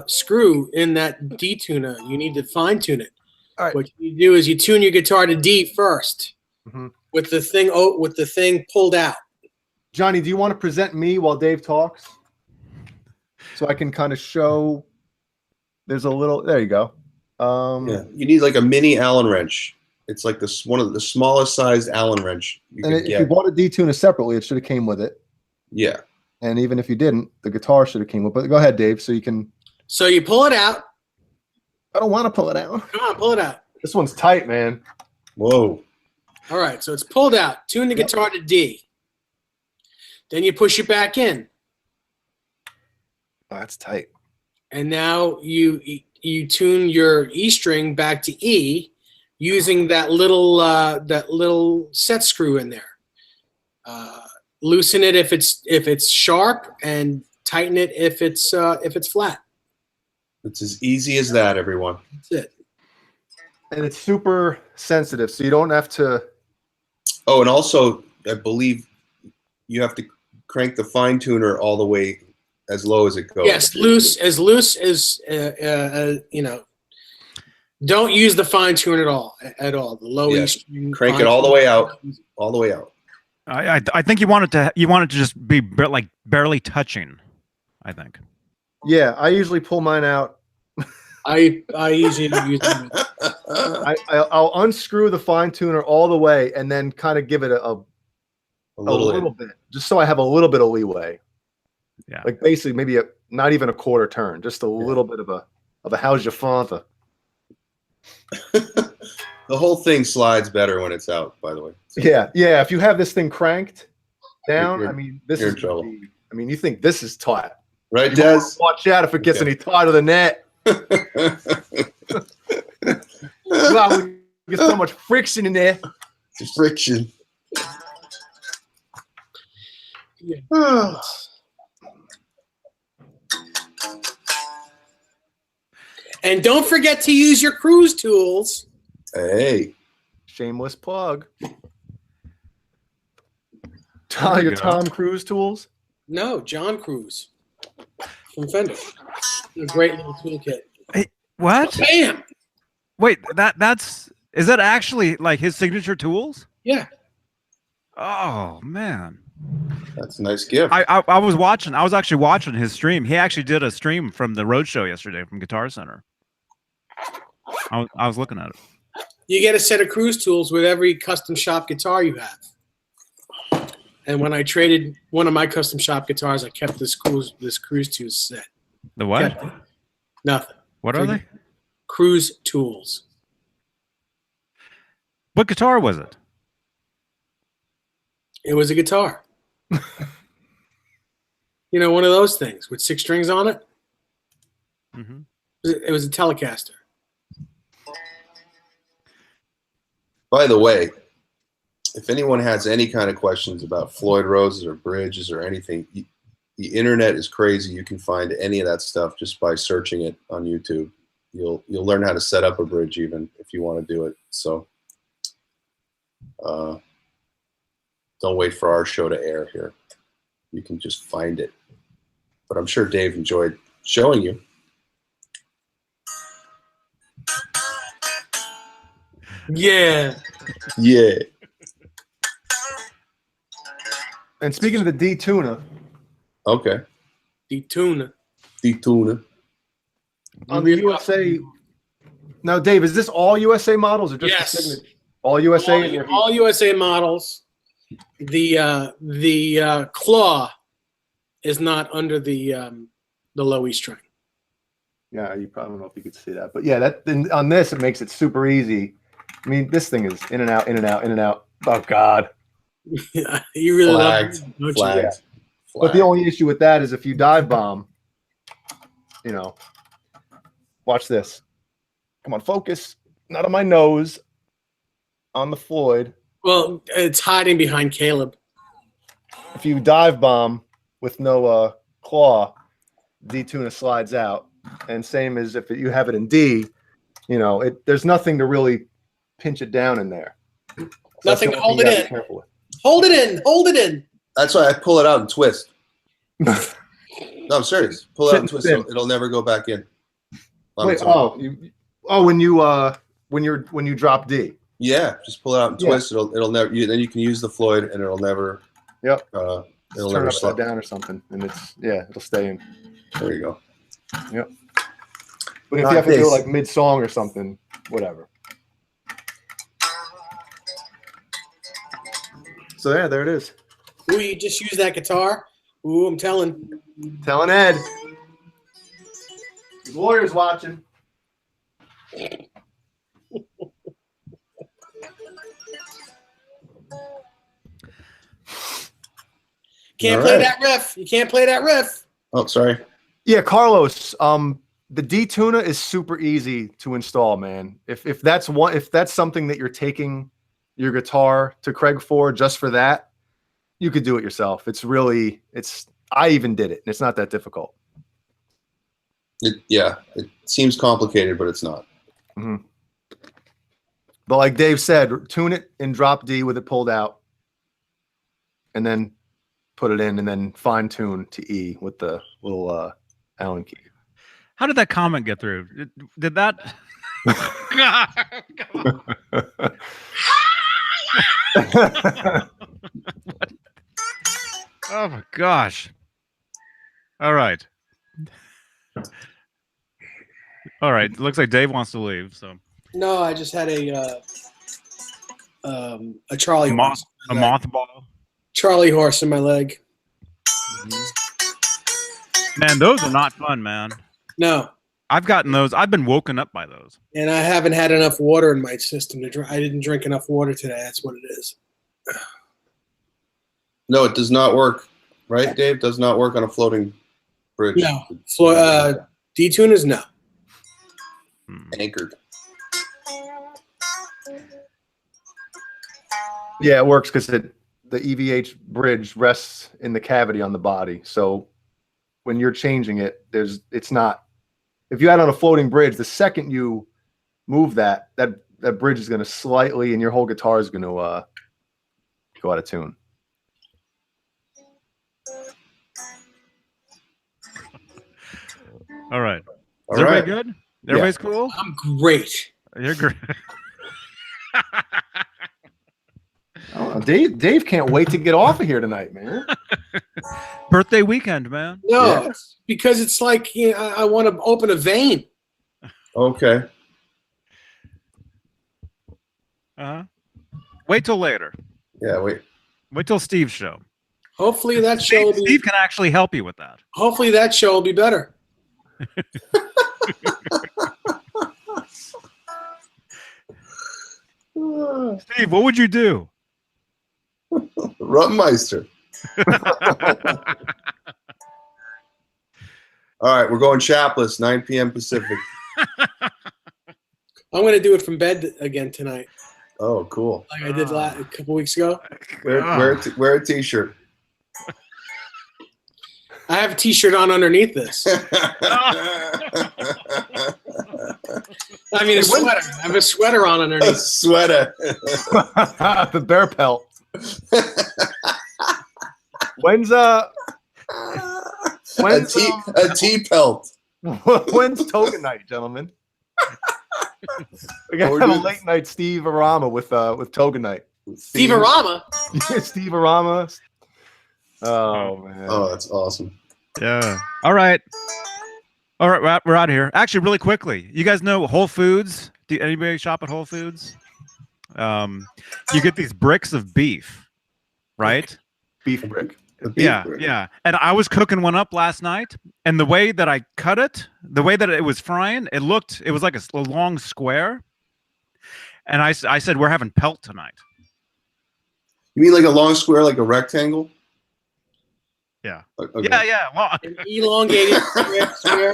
screw in that D tuner. You need to fine tune it. All right. What you do is you tune your guitar to D first, with the thing pulled out. Johnny, do you want to present me while Dave talks? So I can kind of show. There's a little. There you go. Yeah, you need like a mini Allen wrench. It's like one of the smallest sized Allen wrench you And can if get. you bought a detuner separately, it should have came with it. Yeah. And even if you didn't, the guitar should have came with it. But go ahead, Dave, so you can. So you pull it out. I don't want to pull it out. Come on, pull it out. This one's tight, man. Whoa. All right, so it's pulled out. Tune the guitar to D. Then you push it back in, Oh, that's tight. and now you tune your E string back to E using that little set screw in there. Loosen it if it's sharp, and tighten it if it's flat. It's as easy as that, everyone. That's it. And it's super sensitive, so you don't have to. Oh, and also, I believe you have to crank the fine tuner all the way as low as it goes. Yes, loose as you know. Don't use the fine tune at all. The low E string. Crank it all the way out. All the way out. I think you want it to just be like barely touching. I think. Yeah, I usually pull mine out. I usually use them. I'll unscrew the fine tuner all the way and then kind of give it a little bit, just so I have a little bit of leeway. Yeah. Like basically maybe not even a quarter turn, just a little bit of a how's your father. The whole thing slides better when it's out, by the way. So, Yeah. If you have this thing cranked down, You're- I mean, this you're is in trouble. I mean, you think this is taut. right, You Des? wanna watch out if it gets any tighter than that. Wow, we get so much friction in there. Friction. Yeah. And don't forget to use your cruise tools. Hey. Shameless plug. There you Your go. Tom Cruise tools. No, John Cruise from Fender. A great little toolkit. What? Bam! Wait, is that actually like his signature tools? Yeah. Oh man. That's a nice gift. I was actually watching his stream. He actually did a stream from the Roadshow yesterday from Guitar Center. I was looking at it. You get a set of cruise tools with every custom shop guitar you have. And when I traded one of my custom shop guitars, I kept this cruise tools set. The what? Kept it. Nothing. What are they? Cruise tools. What guitar was it? It was a guitar. You know, one of those things with 6 strings on it. Mm-hmm. It was a Telecaster. By the way, if anyone has any kind of questions about Floyd Roses or bridges or anything, the internet is crazy. You can find any of that stuff just by searching it on YouTube. You'll learn how to set up a bridge even if you want to do it. So don't wait for our show to air here. You can just find it. But I'm sure Dave enjoyed showing you. Yeah. Yeah. And speaking of the D tuna, Okay. The tuna. The tuna. on the USA. Now, Dave, is this all USA models or just Yes. the signature? All USA. All USA models. The claw is not under the low E string. Yeah, you probably don't know if you could see that, but yeah, that then on this it makes it super easy. I mean, this thing is in and out, in and out, in and out. Oh God! You really Flagged. love it, don't you? Flagged. But the only issue with that is if you dive bomb, you know. Watch this. Come on, focus. Not on my nose. On the Floyd. Well, it's hiding behind Caleb. If you dive bomb with no claw, D tuna slides out. And same as if you have it in D, you know, there's nothing to really pinch it down in there. So Nothing that's to the only hold thing you it gotta in. be careful with. Hold it in. Hold it in. That's why I pull it out and twist. No, I'm serious. Pull it out and twist. Sit. It'll never go back in. On Wait, its own. when you drop D. Yeah, just pull it out and Yeah. twist. It'll never. Then you can use the Floyd, and it'll never. Yep. It'll Turn never it stop. upside down or something, and it'll stay in. There you go. Yep. But if Not you have to do this. it like mid song or something, whatever. So yeah, there it is. Ooh, you just use that guitar. Ooh, I'm telling. Telling Ed. His lawyer's watching. Can't All play right. that riff. You can't play that riff. Oh, sorry. Yeah, Carlos. The D tuna is super easy to install, man. If that's something that you're taking your guitar to Craig for just for that, you could do it yourself. I even did it, and it's not that difficult. It seems complicated, but it's not. Mm-hmm. But like Dave said, tune it in drop D with it pulled out, and then put it in, and then fine tune to E with the little Allen key. How did that comment get through? Did that? Oh my gosh! All right, all right. Looks like Dave wants to leave. So No, I just had a Charlie horse. a mothball. Charlie horse in my leg. Man, those are not fun, man. No, I've gotten those. I've been woken up by those. and I haven't had enough water in my system to drink. I didn't drink enough water today. That's what it is. No, it does not work. Right, Dave? Does not work on a floating bridge. No, D tuners, no. Anchored. Yeah, it works because the EVH bridge rests in the cavity on the body. So when you're changing it, it's not. If you had on a floating bridge, the second you move that bridge is going to slightly, and your whole guitar is going to go out of tune. All right. All Is everybody right. good? Everybody's cool? I'm great. You're great. Oh, Dave can't wait to get off of here tonight, man. Birthday weekend, man. No, Yeah. it's because it's like I want to open a vein. Okay. Uh-huh. Wait till later. Yeah, wait. Wait till Steve's show. Hopefully that show will be. Steve can actually help you with that. Hopefully that show will be better. Steve, what would you do? Ruttmeister. All right, we're going Chapless, 9 p.m. Pacific. I'm going to do it from bed again tonight, Oh, cool. like I did a couple weeks ago. Wear a t-shirt. I have a T-shirt on underneath this. I mean, a sweater. I have a sweater on A underneath. sweater. The bear pelt. When's A tea pelt. when's token night, gentlemen? We gotta We're have a doing- late night Steve Arama with token night. Steve Arama. Steve Arama. Oh man. Oh, that's awesome. Yeah. All right. All right, we're out of here. Actually, really quickly, you guys know Whole Foods? Do anybody shop at Whole Foods? You get these bricks of beef, right? Beef brick. The beef Yeah, burger. yeah. And I was cooking one up last night, and the way that I cut it, the way that it was frying, it was like a long square. And I said, we're having pelt tonight. You mean like a long square, like a rectangle? Yeah. Okay. Yeah. Long. An elongated square.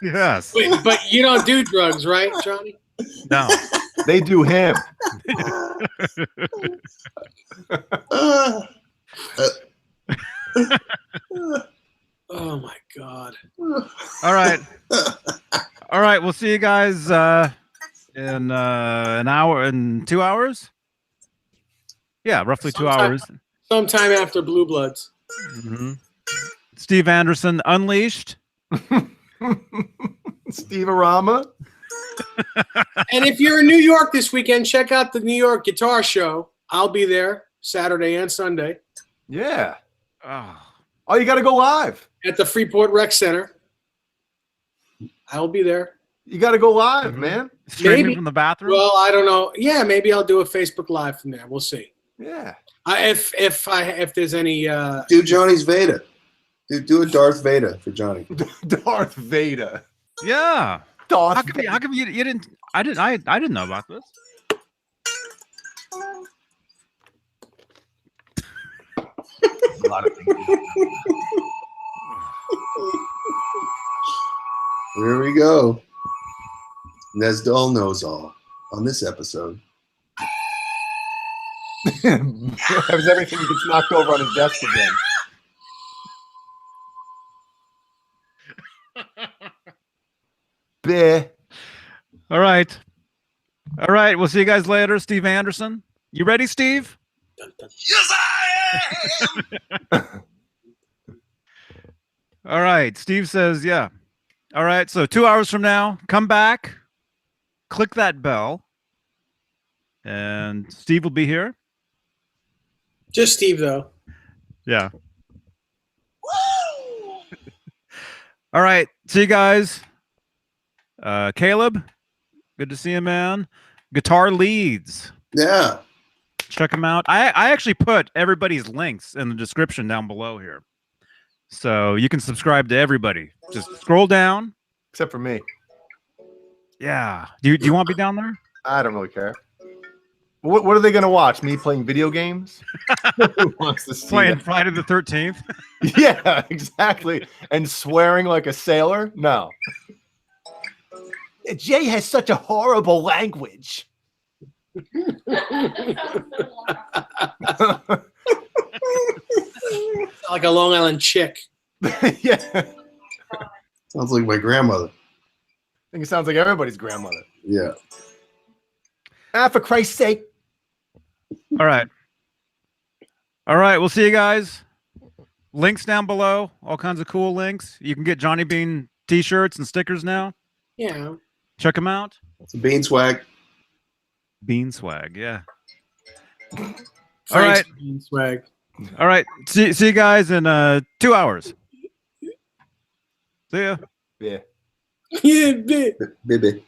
Yes. Wait, but you don't do drugs, right, Johnny? No. They do him. Oh my God. All right. All right. We'll see you guys in an hour, in 2 hours. Yeah, roughly 2 hours. Sometime after Blue Bloods. Mhm. Steve Anderson, Unleashed. Steve Arama. And if you're in New York this weekend, check out the New York Guitar Show. I'll be there Saturday and Sunday Yeah. Oh. Oh, you got to go live. at the Freeport Rec Center. I'll be there. You got to go live, man. Streaming Maybe. from the bathroom. Well, I don't know. Yeah, maybe I'll do a Facebook Live from there. We'll see. Yeah. If there's any Do Johnny's Veda. Do a Darth Vader for Johnny. Darth Vader. Yeah. Darth How come you didn't? I didn't know about this. A lot of things. Here we go. Nesdal knows all on this episode. That was everything gets knocked over on his desk again. Bleh. All right. All right. We'll see you guys later. Steve Anderson. You ready, Steve? Yes, I am. All right. Steve says, yeah. All right. So 2 hours from now, come back, click that bell, and Steve will be here. just Steve though. Yeah. All right. See you guys. Caleb, good to see you, man. Guitar Leads. Yeah. Check them out. I actually put everybody's links in the description down below here. So you can subscribe to everybody. Just scroll down. Except for me. Yeah. Do you want to be down there? I don't really care. What are they going to watch? Me playing video games? Who wants to see Playing that? Friday the 13th. Yeah, exactly. And swearing like a sailor? No. Jay has such a horrible language. Like a Long Island chick. Yeah. Sounds like my grandmother. I think it sounds like everybody's grandmother. Yeah. For Christ's sake. All right. All right. We'll see you guys. Links down below. All kinds of cool links. You can get Johnny Beane t-shirts and stickers now. Yeah. Check them out. It's a bean swag. Bean swag. Yeah. Frank's All right. Bean swag. All right. See you guys in 2 hours. See ya. Yeah. Yeah, bitch. Baby.